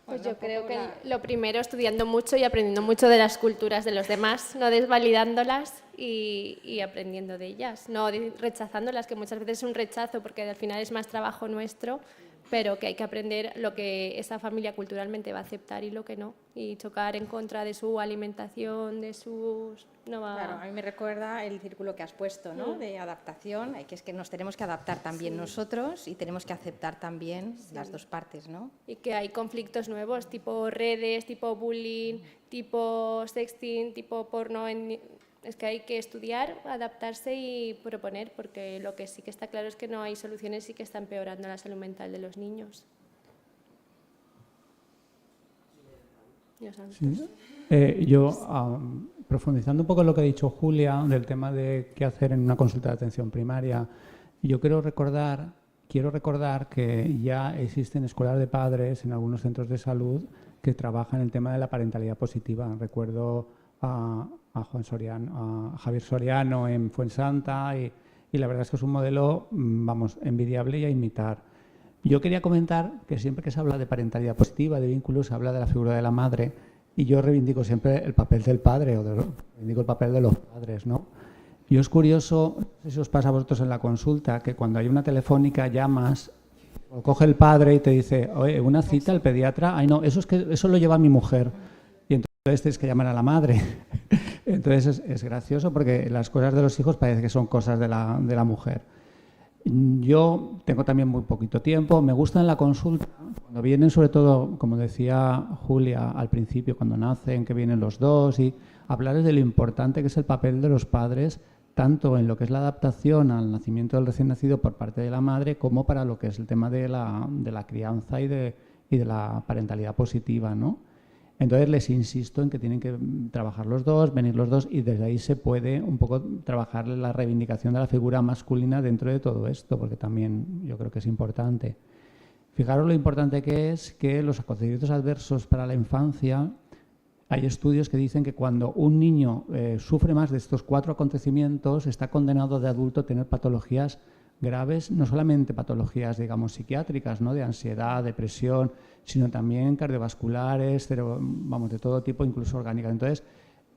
Pues yo creo que lo primero, estudiando mucho y aprendiendo mucho de las culturas de los demás, no desvalidándolas y aprendiendo de ellas, no rechazándolas, que muchas veces es un rechazo porque al final es más trabajo nuestro, pero que hay que aprender lo que esa familia culturalmente va a aceptar y lo que no, y chocar en contra de su alimentación, de sus... No va... Claro, a mí me recuerda el círculo que has puesto, ¿no? De adaptación, que es que nos tenemos que adaptar también nosotros y tenemos que aceptar también las dos partes, ¿no? Y que hay conflictos nuevos, tipo redes, tipo bullying, tipo sexting, tipo porno. Es que hay que estudiar, adaptarse y proponer, porque lo que sí que está claro es que no hay soluciones y que está empeorando la salud mental de los niños. Sí. Profundizando un poco en lo que ha dicho Julia del tema de qué hacer en una consulta de atención primaria, yo quiero recordar que ya existen escuelas de padres en algunos centros de salud que trabajan el tema de la parentalidad positiva. Recuerdo a Javier Soriano en Fuensanta y la verdad es que es un modelo, vamos, envidiable y a imitar. Yo quería comentar que siempre que se habla de parentalidad positiva, de vínculos, se habla de la figura de la madre y yo reivindico siempre el papel del padre reivindico el papel de los padres, ¿no? Y es curioso, no sé si os pasa a vosotros en la consulta, que cuando hay una telefónica llamas, o coge el padre y te dice, oye, una cita al pediatra, ay no, eso lo lleva mi mujer. Y entonces tienes que llamar a la madre. Entonces es gracioso porque las cosas de los hijos parece que son cosas de la mujer. Yo tengo también muy poquito tiempo, me gusta en la consulta, cuando vienen sobre todo, como decía Julia al principio, cuando nacen, que vienen los dos, y hablarles de lo importante que es el papel de los padres, tanto en lo que es la adaptación al nacimiento del recién nacido por parte de la madre, como para lo que es el tema de la crianza y de la parentalidad positiva, ¿no? Entonces les insisto en que tienen que trabajar los dos, venir los dos, y desde ahí se puede un poco trabajar la reivindicación de la figura masculina dentro de todo esto, porque también yo creo que es importante. Fijaros lo importante que es que los acontecimientos adversos para la infancia, hay estudios que dicen que cuando un niño sufre más de estos 4 acontecimientos, está condenado de adulto a tener patologías graves, no solamente patologías, digamos, psiquiátricas, ¿no?, de ansiedad, depresión, sino también cardiovasculares, de todo tipo, incluso orgánicas. Entonces,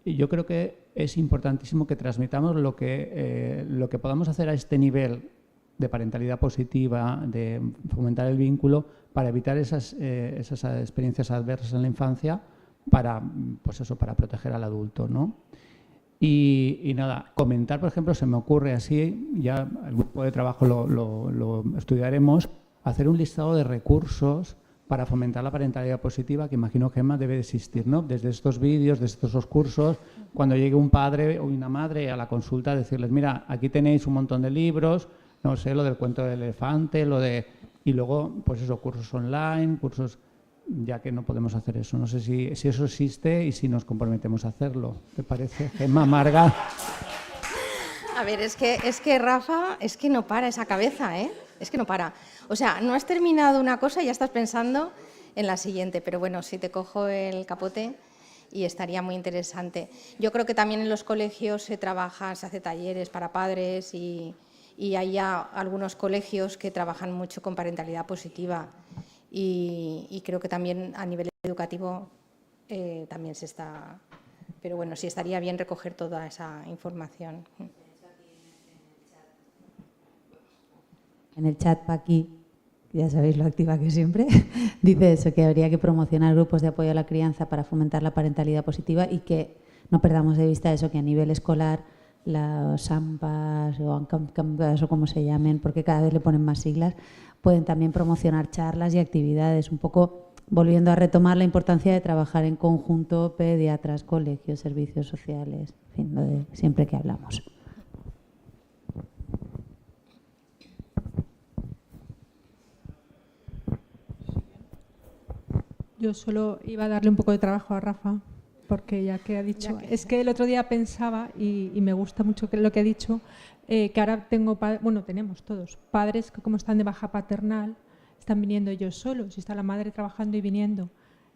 yo creo que es importantísimo que transmitamos lo que podamos hacer a este nivel de parentalidad positiva, de fomentar el vínculo, para evitar esas experiencias adversas en la infancia, para proteger al adulto, ¿no? Y nada, comentar, por ejemplo, se me ocurre así, ya el grupo de trabajo lo estudiaremos, hacer un listado de recursos para fomentar la parentalidad positiva, que imagino que Gemma debe de existir, ¿no? Desde estos vídeos, desde estos cursos, cuando llegue un padre o una madre a la consulta, decirles, mira, aquí tenéis un montón de libros, no sé, lo del cuento del elefante, y luego, pues eso, cursos online, cursos, ya que no podemos hacer eso. No sé si eso existe y si nos comprometemos a hacerlo. ¿Te parece, Gemma, Marga? A ver, es que Rafa, es que no para esa cabeza, ¿eh? Es que no para. O sea, no has terminado una cosa y ya estás pensando en la siguiente. Pero bueno, si te cojo el capote y estaría muy interesante. Yo creo que también en los colegios se hace talleres para padres y hay ya algunos colegios que trabajan mucho con parentalidad positiva. Y creo que también a nivel educativo también se está... Pero bueno, sí estaría bien recoger toda esa información. En el chat, Paqui, ya sabéis lo activa que siempre, dice eso, que habría que promocionar grupos de apoyo a la crianza para fomentar la parentalidad positiva y que no perdamos de vista eso, que a nivel escolar las AMPAs o ANCAMPAS o como se llamen, porque cada vez le ponen más siglas, pueden también promocionar charlas y actividades, un poco volviendo a retomar la importancia de trabajar en conjunto, pediatras, colegios, servicios sociales, en fin, lo de siempre que hablamos. Yo solo iba a darle un poco de trabajo a Rafa, porque ya que ha dicho... Es que el otro día pensaba, y me gusta mucho lo que ha dicho, que ahora tenemos todos padres que como están de baja paternal, están viniendo ellos solos, y está la madre trabajando y viniendo.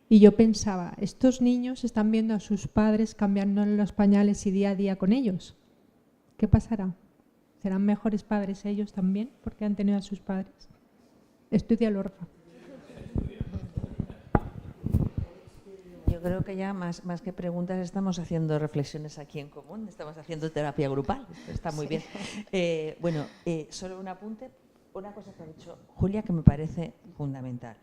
Y yo pensaba, estos niños están viendo a sus padres cambiando los pañales y día a día con ellos. ¿Qué pasará? ¿Serán mejores padres ellos también porque han tenido a sus padres? Estúdialo, Rafa. Yo creo que ya más que preguntas estamos haciendo reflexiones aquí en común, estamos haciendo terapia grupal, está muy bien. Solo un apunte. una cosa que ha dicho Julia que me parece fundamental.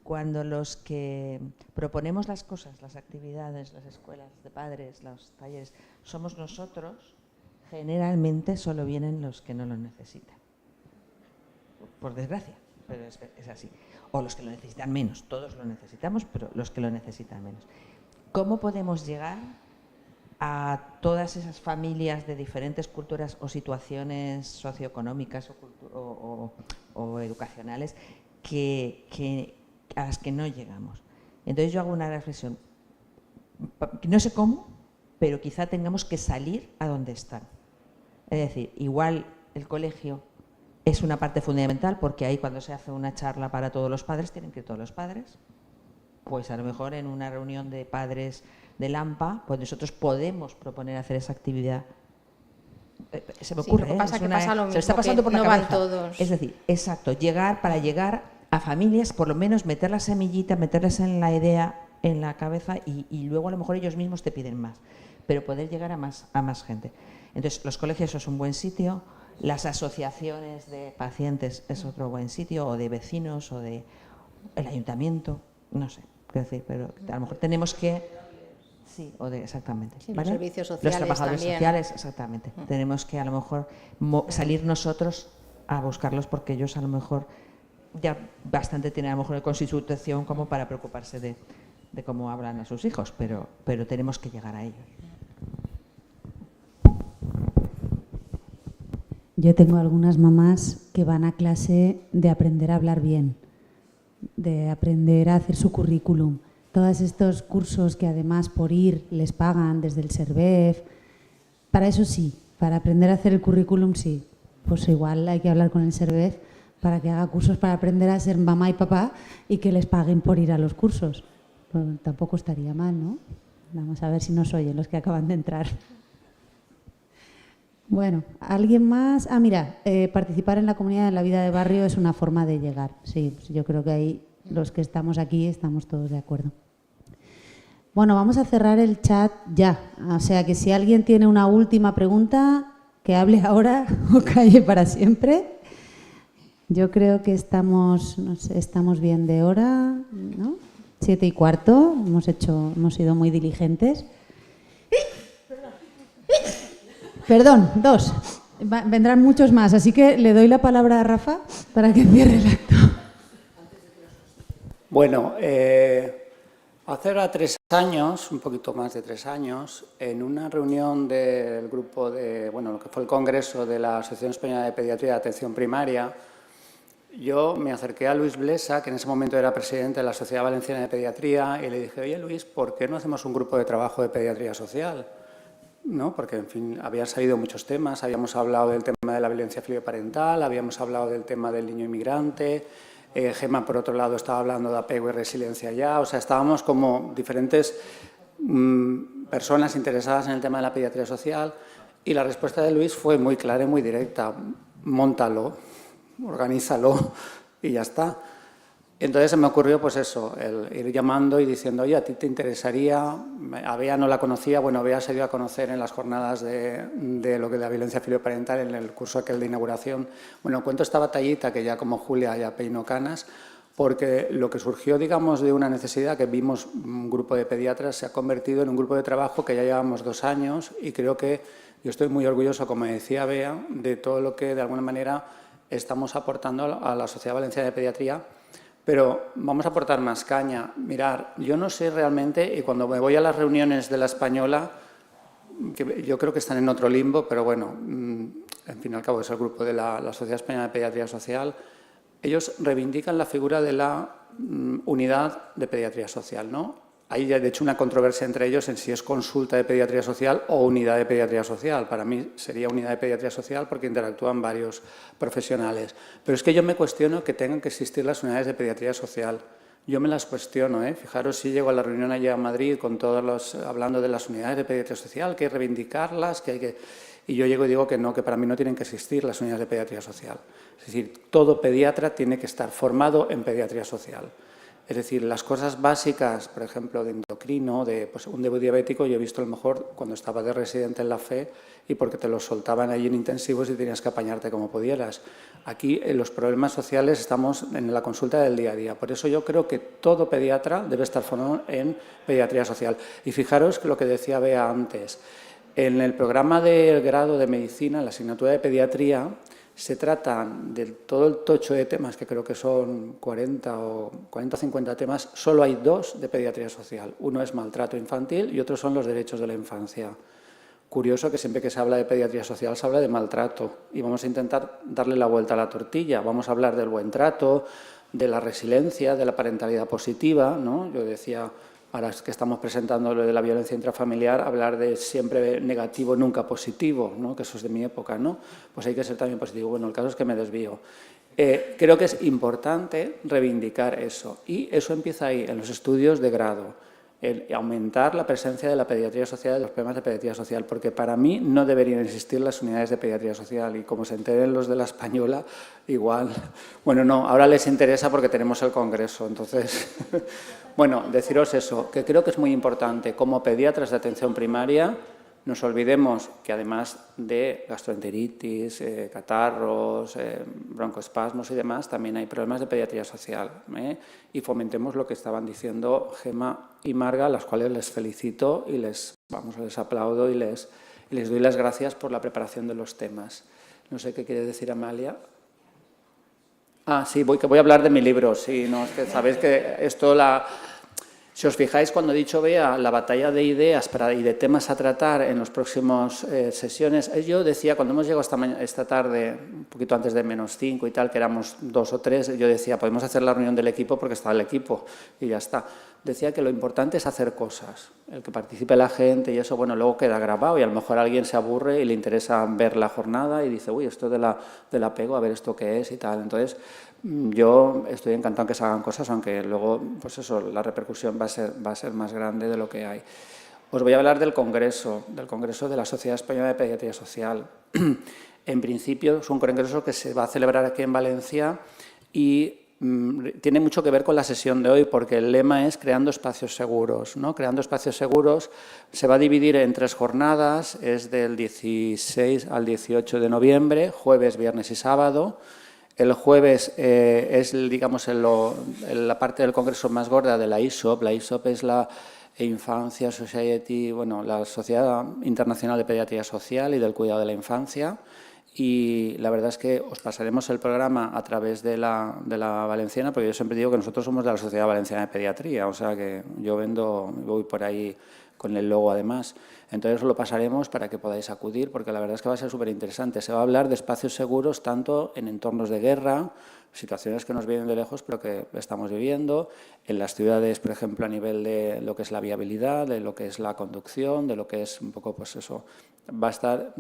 Cuando los que proponemos las cosas, las actividades, las escuelas de padres, los talleres, somos nosotros, generalmente solo vienen los que no lo necesitan. Por desgracia, pero es así. O los que lo necesitan menos. Todos lo necesitamos, pero los que lo necesitan menos. ¿Cómo podemos llegar a todas esas familias de diferentes culturas o situaciones socioeconómicas o educacionales a las que no llegamos? Entonces yo hago una reflexión. No sé cómo, pero quizá tengamos que salir a donde están. Es decir, igual el colegio es una parte fundamental, porque ahí cuando se hace una charla para todos los padres, tienen que ir todos los padres. Pues a lo mejor en una reunión de padres del AMPA, pues nosotros podemos proponer hacer esa actividad. Se me ocurre, lo que pasa que pasa lo mismo, se está pasando por la no cabeza. van todos. Es decir, exacto, para llegar a familias, por lo menos meter la semillita, meterles en la idea en la cabeza y luego a lo mejor ellos mismos te piden más, pero poder llegar a más gente. Entonces, los colegios es un buen sitio, las asociaciones de pacientes es otro buen sitio, o de vecinos, o de el ayuntamiento, no sé, qué decir, pero a lo mejor tenemos que... Sí, exactamente. Sí, ¿vale? los servicios sociales los trabajadores también. sociales, exactamente. Tenemos que a lo mejor salir nosotros a buscarlos, porque ellos a lo mejor ya bastante tienen a lo mejor con su situación como para preocuparse de cómo hablan a sus hijos, pero tenemos que llegar a ellos. Yo tengo algunas mamás que van a clase de aprender a hablar bien, de aprender a hacer su currículum. Todos estos cursos que además por ir les pagan desde el Servef, para eso sí, para aprender a hacer el currículum sí. Pues igual hay que hablar con el Servef para que haga cursos para aprender a ser mamá y papá y que les paguen por ir a los cursos. Pues tampoco estaría mal, ¿no? Vamos a ver si nos oyen los que acaban de entrar. Bueno, ¿alguien más? Ah, mira, participar en la comunidad, en la vida de barrio es una forma de llegar. Sí, yo creo que ahí los que estamos aquí estamos todos de acuerdo. Bueno, vamos a cerrar el chat ya. O sea que si alguien tiene una última pregunta, que hable ahora o calle para siempre. Yo creo que estamos bien de hora, ¿no? 7:15, hemos sido muy diligentes. Perdón, 2. Vendrán muchos más, así que le doy la palabra a Rafa para que cierre el acto. Bueno, hace ahora 3 años, un poquito más de 3 años, en una reunión del grupo de, lo que fue el congreso de la Asociación Española de Pediatría de Atención Primaria, yo me acerqué a Luis Blesa, que en ese momento era presidente de la Sociedad Valenciana de Pediatría, y le dije, oye Luis, ¿por qué no hacemos un grupo de trabajo de pediatría social? ¿No? Porque, en fin, habían salido muchos temas, habíamos hablado del tema de la violencia filioparental, habíamos hablado del tema del niño inmigrante, Gemma, por otro lado, estaba hablando de apego y resiliencia ya, o sea, estábamos como diferentes personas interesadas en el tema de la pediatría social, y la respuesta de Luis fue muy clara y muy directa: móntalo, organízalo y ya está. Entonces se me ocurrió pues eso, el ir llamando y diciendo, oye, ¿a ti te interesaría? A Bea no la conocía, bueno, Bea se dio a conocer en las jornadas de lo que es la violencia filioparental, en el curso aquel de inauguración. Bueno, cuento esta batallita que ya como Julia ya peinó canas, porque lo que surgió, digamos, de una necesidad que vimos un grupo de pediatras se ha convertido en un grupo de trabajo que ya llevamos 2 años, y creo que yo estoy muy orgulloso, como decía Bea, de todo lo que de alguna manera estamos aportando a la Sociedad Valenciana de Pediatría. Pero vamos a aportar más caña. Mirar, yo no sé realmente, y cuando me voy a las reuniones de la Española, que yo creo que están en otro limbo, pero bueno, en fin y al cabo es el grupo de la Sociedad Española de Pediatría Social, ellos reivindican la figura de la unidad de pediatría social, ¿no? Hay de hecho una controversia entre ellos en si es consulta de pediatría social o unidad de pediatría social. Para mí sería unidad de pediatría social porque interactúan varios profesionales. Pero es que yo me cuestiono que tengan que existir las unidades de pediatría social. Yo me las cuestiono, ¿eh? Fijaros si llego a la reunión allá en Madrid con todos los hablando de las unidades de pediatría social, que hay que reivindicarlas, que hay que... Y yo llego y digo que no, que para mí no tienen que existir las unidades de pediatría social. Es decir, todo pediatra tiene que estar formado en pediatría social. Es decir, las cosas básicas, por ejemplo, de endocrino, de pues, un diabético, yo he visto a lo mejor cuando estaba de residente en la FE y porque te los soltaban allí en intensivos y tenías que apañarte como pudieras. Aquí en los problemas sociales estamos en la consulta del día a día. Por eso yo creo que todo pediatra debe estar formado en pediatría social. Y fijaros que lo que decía Bea antes, en el programa del grado de medicina, en la asignatura de pediatría, se tratan de todo el tocho de temas, que creo que son 40 o 50 temas, solo hay 2 de pediatría social. Uno es maltrato infantil y otro son los derechos de la infancia. Curioso que siempre que se habla de pediatría social se habla de maltrato y vamos a intentar darle la vuelta a la tortilla. Vamos a hablar del buen trato, de la resiliencia, de la parentalidad positiva, ¿no? Yo decía, ahora que estamos presentando lo de la violencia intrafamiliar, hablar de siempre negativo, nunca positivo, ¿no? Que eso es de mi época, ¿no? Pues hay que ser también positivo. Bueno, el caso es que me desvío. Creo que es importante reivindicar eso y eso empieza ahí, en los estudios de grado. El aumentar la presencia de la pediatría social, de los problemas de pediatría social, porque para mí no deberían existir las unidades de pediatría social y como se enteren los de la española, igual. Bueno, no, ahora les interesa porque tenemos el Congreso, entonces, bueno, deciros eso, que creo que es muy importante, como pediatras de atención primaria, nos olvidemos que además de gastroenteritis, catarros, broncoespasmos y demás, también hay problemas de pediatría social. Y fomentemos lo que estaban diciendo Gemma y Marga, a las cuales les felicito y les aplaudo y les doy las gracias por la preparación de los temas. No sé qué quiere decir Amalia. Ah, sí, voy a hablar de mi libro. Sí, no, es que sabéis que esto Si os fijáis, cuando he dicho, Bea, la batalla de ideas y de temas a tratar en las próximas sesiones, yo decía, cuando hemos llegado esta tarde, un poquito antes de -5 y tal, que éramos 2 o 3, yo decía, podemos hacer la reunión del equipo porque está el equipo y ya está. Decía que lo importante es hacer cosas, el que participe la gente y eso, bueno, luego queda grabado y a lo mejor alguien se aburre y le interesa ver la jornada y dice, uy, esto del apego, a ver esto qué es y tal. Entonces, yo estoy encantado que se hagan cosas, aunque luego, pues eso, la repercusión va a ser más grande de lo que hay. Os voy a hablar del Congreso de la Sociedad Española de Pediatría Social. En principio, es un congreso que se va a celebrar aquí en Valencia y tiene mucho que ver con la sesión de hoy, porque el lema es creando espacios seguros, ¿no? Creando espacios seguros se va a dividir en 3 jornadas, es del 16 al 18 de noviembre, jueves, viernes y sábado. El jueves es, digamos, la parte del congreso más gorda de la ISOP. La ISOP es la Infancia Society, bueno, la Sociedad Internacional de Pediatría Social y del Cuidado de la Infancia. Y la verdad es que os pasaremos el programa a través de la Valenciana, porque yo siempre digo que nosotros somos de la Sociedad Valenciana de Pediatría, o sea que yo voy por ahí con el logo además. Entonces lo pasaremos para que podáis acudir, porque la verdad es que va a ser súper interesante. Se va a hablar de espacios seguros tanto en entornos de guerra, situaciones que nos vienen de lejos pero que estamos viviendo, en las ciudades, por ejemplo, a nivel de lo que es la viabilidad, de lo que es la conducción, de lo que es un poco, pues eso, va a estar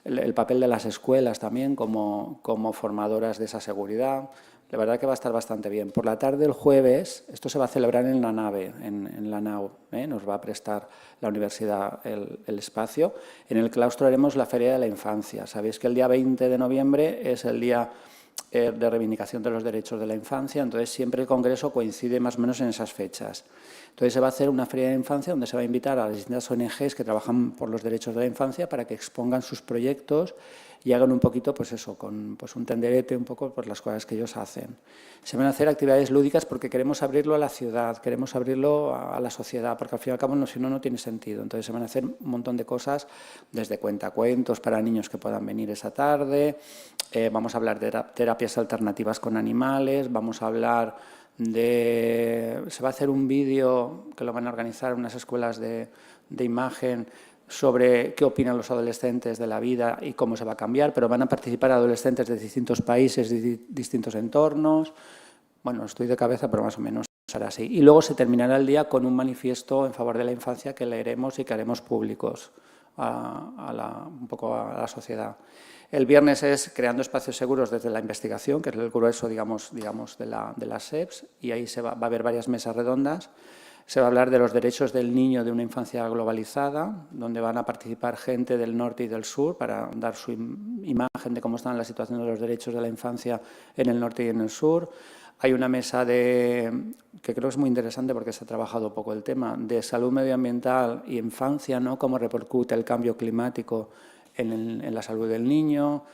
el papel de las escuelas también como formadoras de esa seguridad. La verdad que va a estar bastante bien. Por la tarde, el jueves, esto se va a celebrar en la nave, en la nau, nos va a prestar la universidad el espacio. En el claustro haremos la Feria de la Infancia. Sabéis que el día 20 de noviembre es el día de reivindicación de los derechos de la infancia, entonces siempre el congreso coincide más o menos en esas fechas. Entonces se va a hacer una feria de infancia donde se va a invitar a las distintas ONGs que trabajan por los derechos de la infancia para que expongan sus proyectos y hagan un poquito, pues eso, con pues un tenderete un poco por las cosas que ellos hacen. Se van a hacer actividades lúdicas porque queremos abrirlo a la ciudad, queremos abrirlo a la sociedad, porque al fin y al cabo si no tiene sentido. Entonces se van a hacer un montón de cosas, desde cuentacuentos para niños que puedan venir esa tarde, vamos a hablar de terapias alternativas con animales, vamos a hablar se va a hacer un vídeo que lo van a organizar unas escuelas de imagen sobre qué opinan los adolescentes de la vida y cómo se va a cambiar, pero van a participar adolescentes de distintos países, de distintos entornos. Bueno, estoy de cabeza, pero más o menos será así. Y luego se terminará el día con un manifiesto en favor de la infancia que leeremos y que haremos públicos un poco a la sociedad. El viernes es creando espacios seguros desde la investigación, que es el grueso, digamos de las SEPs, y ahí va a haber varias mesas redondas. Se va a hablar de los derechos del niño de una infancia globalizada, donde van a participar gente del norte y del sur para dar su imagen de cómo están la situación de los derechos de la infancia en el norte y en el sur. Hay una mesa que creo que es muy interesante porque se ha trabajado poco el tema, de salud medioambiental y infancia, ¿no? Cómo repercute el cambio climático en la salud del niño,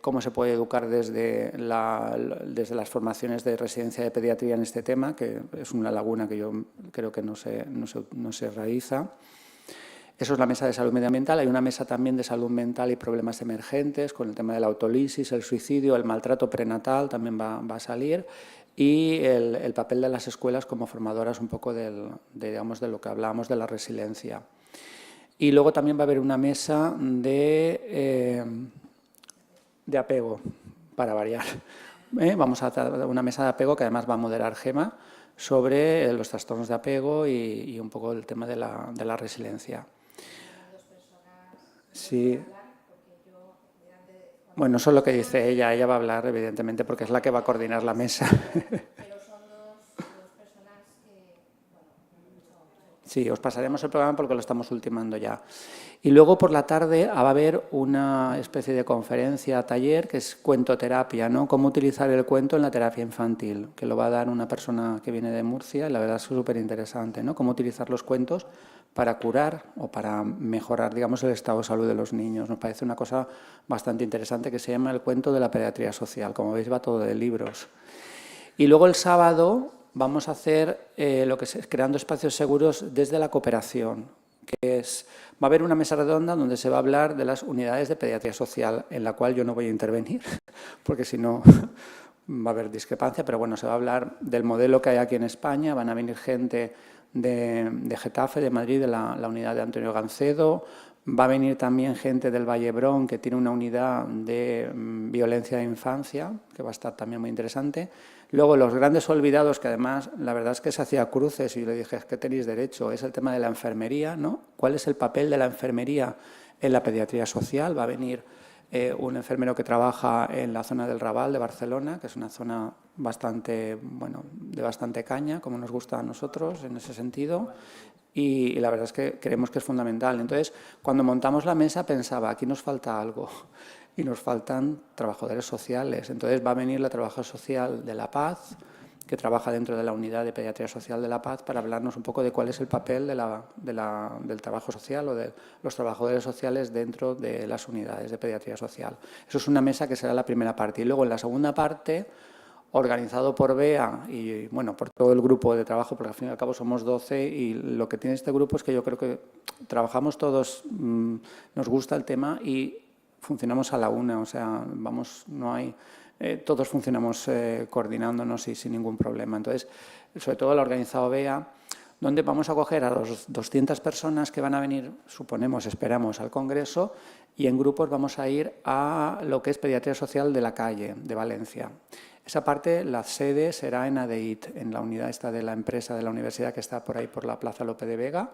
cómo se puede educar desde las formaciones de residencia de pediatría en este tema, que es una laguna que yo creo que no se realiza. Eso es la mesa de salud medioambiental. Hay una mesa también de salud mental y problemas emergentes, con el tema de la autolisis, el suicidio, el maltrato prenatal también va a salir, y el papel de las escuelas como formadoras un poco digamos, de lo que hablábamos de la resiliencia. Y luego también va a haber una mesa de apego, para variar. Vamos a hacer una mesa de apego que además va a moderar Gema sobre los trastornos de apego y un poco el tema de la resiliencia. Sí. Bueno, eso es lo que dice ella. Ella va a hablar, evidentemente, porque es la que va a coordinar la mesa. Pero son dos personas que... Sí, os pasaremos el programa porque lo estamos ultimando ya. Y luego por la tarde va a haber una especie de conferencia, taller, que es cuentoterapia, ¿no? Cómo utilizar el cuento en la terapia infantil, que lo va a dar una persona que viene de Murcia, y la verdad es súper interesante, ¿no? Cómo utilizar los cuentos para curar o para mejorar, digamos, el estado de salud de los niños. Nos parece una cosa bastante interesante que se llama el cuento de la pediatría social. Como veis, va todo de libros. Y luego el sábado vamos a hacer lo que es creando espacios seguros desde la cooperación, que va a haber una mesa redonda donde se va a hablar de las unidades de pediatría social, en la cual yo no voy a intervenir, porque si no va a haber discrepancia, pero bueno, se va a hablar del modelo que hay aquí en España. Van a venir gente de Getafe, de Madrid, de la unidad de Antonio Gancedo. Va a venir también gente del Vallebrón, que tiene una unidad de violencia de infancia, que va a estar también muy interesante. Luego, los grandes olvidados, que además la verdad es que se hacía cruces y yo le dije, es que tenéis derecho, es el tema de la enfermería, ¿no? ¿Cuál es el papel de la enfermería en la pediatría social? Va a venir un enfermero que trabaja en la zona del Raval de Barcelona, que es una zona bastante, bueno, de bastante caña, como nos gusta a nosotros en ese sentido. Y la verdad es que creemos que es fundamental. Entonces, cuando montamos la mesa pensaba, aquí nos falta algo y nos faltan trabajadores sociales. Entonces va a venir la trabajadora social de La Paz, que trabaja dentro de la unidad de pediatría social de La Paz, para hablarnos un poco de cuál es el papel del trabajo social o de los trabajadores sociales dentro de las unidades de pediatría social. Eso es una mesa que será la primera parte. Y luego en la segunda parte, organizado por BEA y bueno, por todo el grupo de trabajo, porque al fin y al cabo somos 12, y lo que tiene este grupo es que yo creo que trabajamos todos, nos gusta el tema y funcionamos a la una, o sea, vamos, no hay, todos funcionamos coordinándonos y sin ningún problema. Entonces, sobre todo lo ha organizado BEA, donde vamos a coger a los 200 personas que van a venir, suponemos, esperamos, al Congreso, y en grupos vamos a ir a lo que es Pediatría Social de la Calle, de Valencia. Esa parte, la sede será en ADEIT, en la unidad esta de la empresa de la universidad que está por ahí por la Plaza Lope de Vega,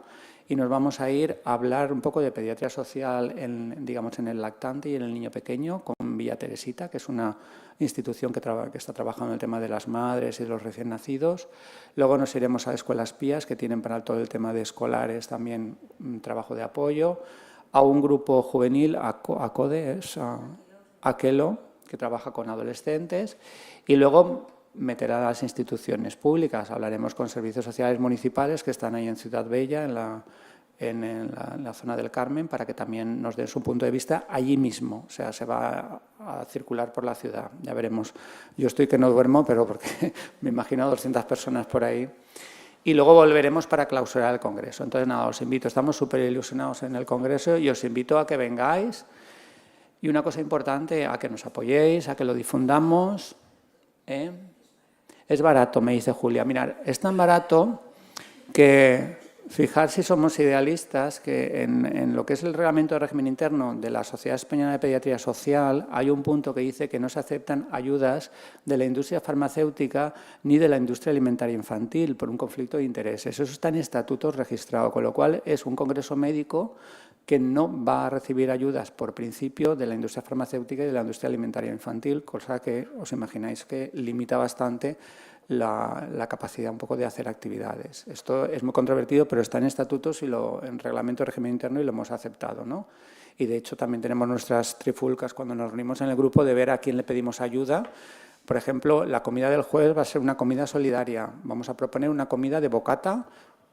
y nos vamos a ir a hablar un poco de pediatría social digamos, en el lactante y en el niño pequeño con Villa Teresita, que es una institución que está trabajando en el tema de las madres y de los recién nacidos. Luego nos iremos a Escuelas Pías, que tienen para todo el tema de escolares también un trabajo de apoyo, a un grupo juvenil, Aquelo, que trabaja con adolescentes, y luego meter a las instituciones públicas. Hablaremos con servicios sociales municipales que están ahí en Ciudad Bella, en la zona del Carmen, para que también nos den su punto de vista allí mismo. O sea, se va a circular por la ciudad. Ya veremos. Yo estoy que no duermo, pero porque me imagino 200 personas por ahí. Y luego volveremos para clausurar el Congreso. Entonces, nada, os invito. Estamos súper ilusionados en el Congreso y os invito a que vengáis. Y una cosa importante, a que nos apoyéis, a que lo difundamos. Es barato, me dice Julia. Mirad, es tan barato que, fijar si somos idealistas, que en lo que es el reglamento de régimen interno de la Sociedad Española de Pediatría Social hay un punto que dice que no se aceptan ayudas de la industria farmacéutica ni de la industria alimentaria infantil por un conflicto de intereses. Eso está en estatutos registrado, con lo cual es un congreso médico que no va a recibir ayudas por principio de la industria farmacéutica y de la industria alimentaria infantil, cosa que os imagináis que limita bastante la capacidad un poco de hacer actividades. Esto es muy controvertido, pero está en estatutos y en reglamento de régimen interno y lo hemos aceptado, ¿no? Y de hecho también tenemos nuestras trifulcas cuando nos reunimos en el grupo de ver a quién le pedimos ayuda. Por ejemplo, la comida del jueves va a ser una comida solidaria. Vamos a proponer una comida de bocata,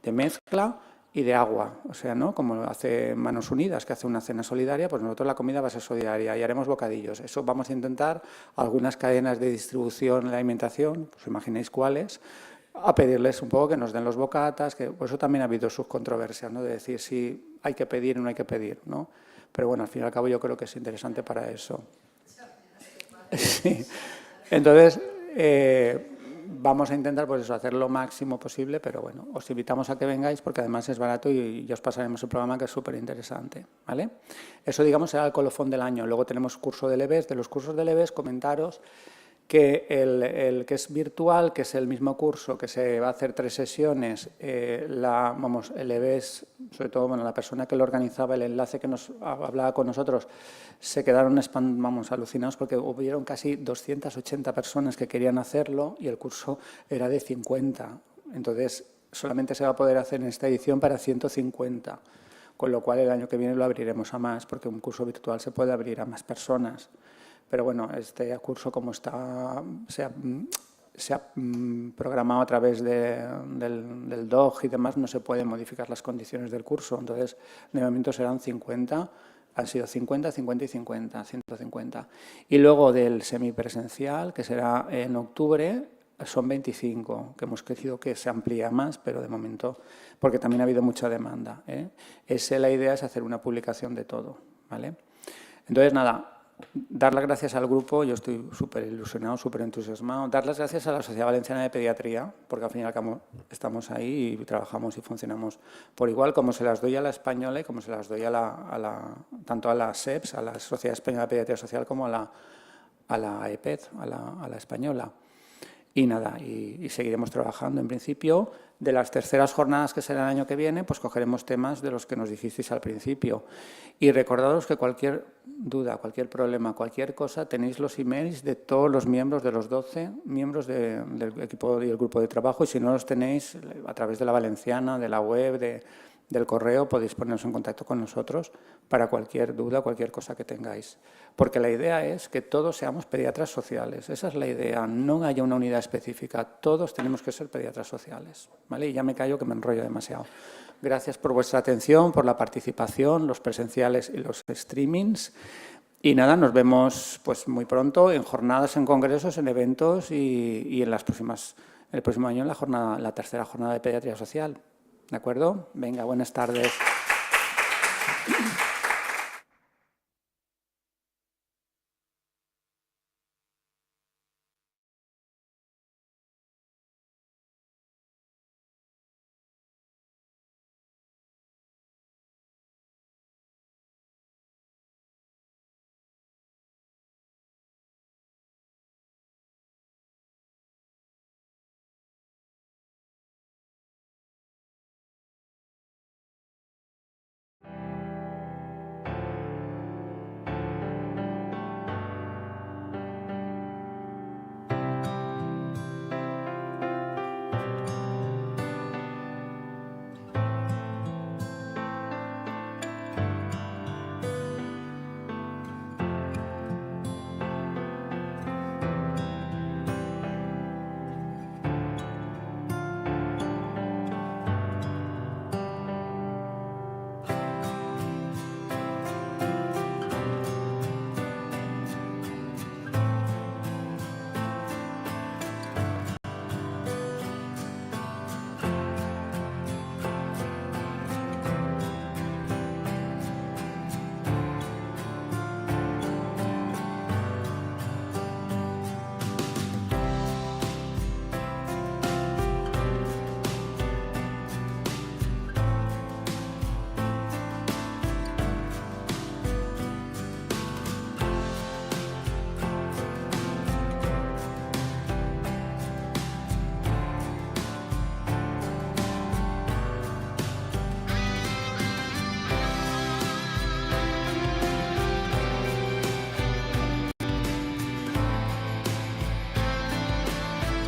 de mezcla y de agua. O sea, ¿no? Como hace Manos Unidas, que hace una cena solidaria, pues nosotros la comida va a ser solidaria y haremos bocadillos. Eso vamos a intentar, algunas cadenas de distribución en la alimentación, pues imaginéis cuáles, a pedirles un poco que nos den los bocatas, que por eso también ha habido sus controversias, ¿no? De decir si hay que pedir o no hay que pedir, ¿no? Pero bueno, al fin y al cabo yo creo que es interesante para eso. Sí. Entonces, vamos a intentar pues eso, hacer lo máximo posible, pero bueno, os invitamos a que vengáis porque además es barato y os pasaremos el programa que es súper interesante, ¿vale? Eso, digamos, será el colofón del año. Luego tenemos curso de LEVES. De los cursos de LEVES, comentaros que el que es virtual, que es el mismo curso, que se va a hacer 3 sesiones, el LEVES, sobre todo la persona que lo organizaba, el enlace que nos hablaba con nosotros, se quedaron alucinados porque hubieron casi 280 personas que querían hacerlo y el curso era de 50. Entonces, solamente se va a poder hacer en esta edición para 150, con lo cual el año que viene lo abriremos a más, porque un curso virtual se puede abrir a más personas. Pero bueno, este curso como está, se ha programado a través del DOG y demás, no se pueden modificar las condiciones del curso. Entonces, de momento serán 50, han sido 50, 50 y 50, 150. Y luego del semipresencial, que será en octubre, son 25, que hemos crecido que se amplía más, pero de momento, porque también ha habido mucha demanda, ¿eh? La idea es hacer una publicación de todo, ¿vale? Entonces, nada. Dar las gracias al grupo, yo estoy súper ilusionado, súper entusiasmado. Dar las gracias a la Sociedad Valenciana de Pediatría, porque al fin y al cabo estamos ahí y trabajamos y funcionamos por igual, como se las doy a la española y como se las doy tanto a la SEPS, a la Sociedad Española de Pediatría Social, como a la EPED, a la española. Y nada, y seguiremos trabajando. En principio, de las terceras jornadas que serán el año que viene, pues cogeremos temas de los que nos dijisteis al principio. Y recordaros que cualquier duda, cualquier problema, cualquier cosa, tenéis los emails de todos los miembros, de los 12 miembros del equipo y el grupo de trabajo, y si no los tenéis, a través de la Valenciana, de la web, del correo, podéis poneros en contacto con nosotros para cualquier duda, cualquier cosa que tengáis. Porque la idea es que todos seamos pediatras sociales. Esa es la idea, no haya una unidad específica. Todos tenemos que ser pediatras sociales, ¿vale? Y ya me callo que me enrollo demasiado. Gracias por vuestra atención, por la participación, los presenciales y los streamings. Y nada, nos vemos pues muy pronto en jornadas, en congresos, en eventos y en el próximo año en la tercera jornada de pediatría social. ¿De acuerdo? Venga, buenas tardes.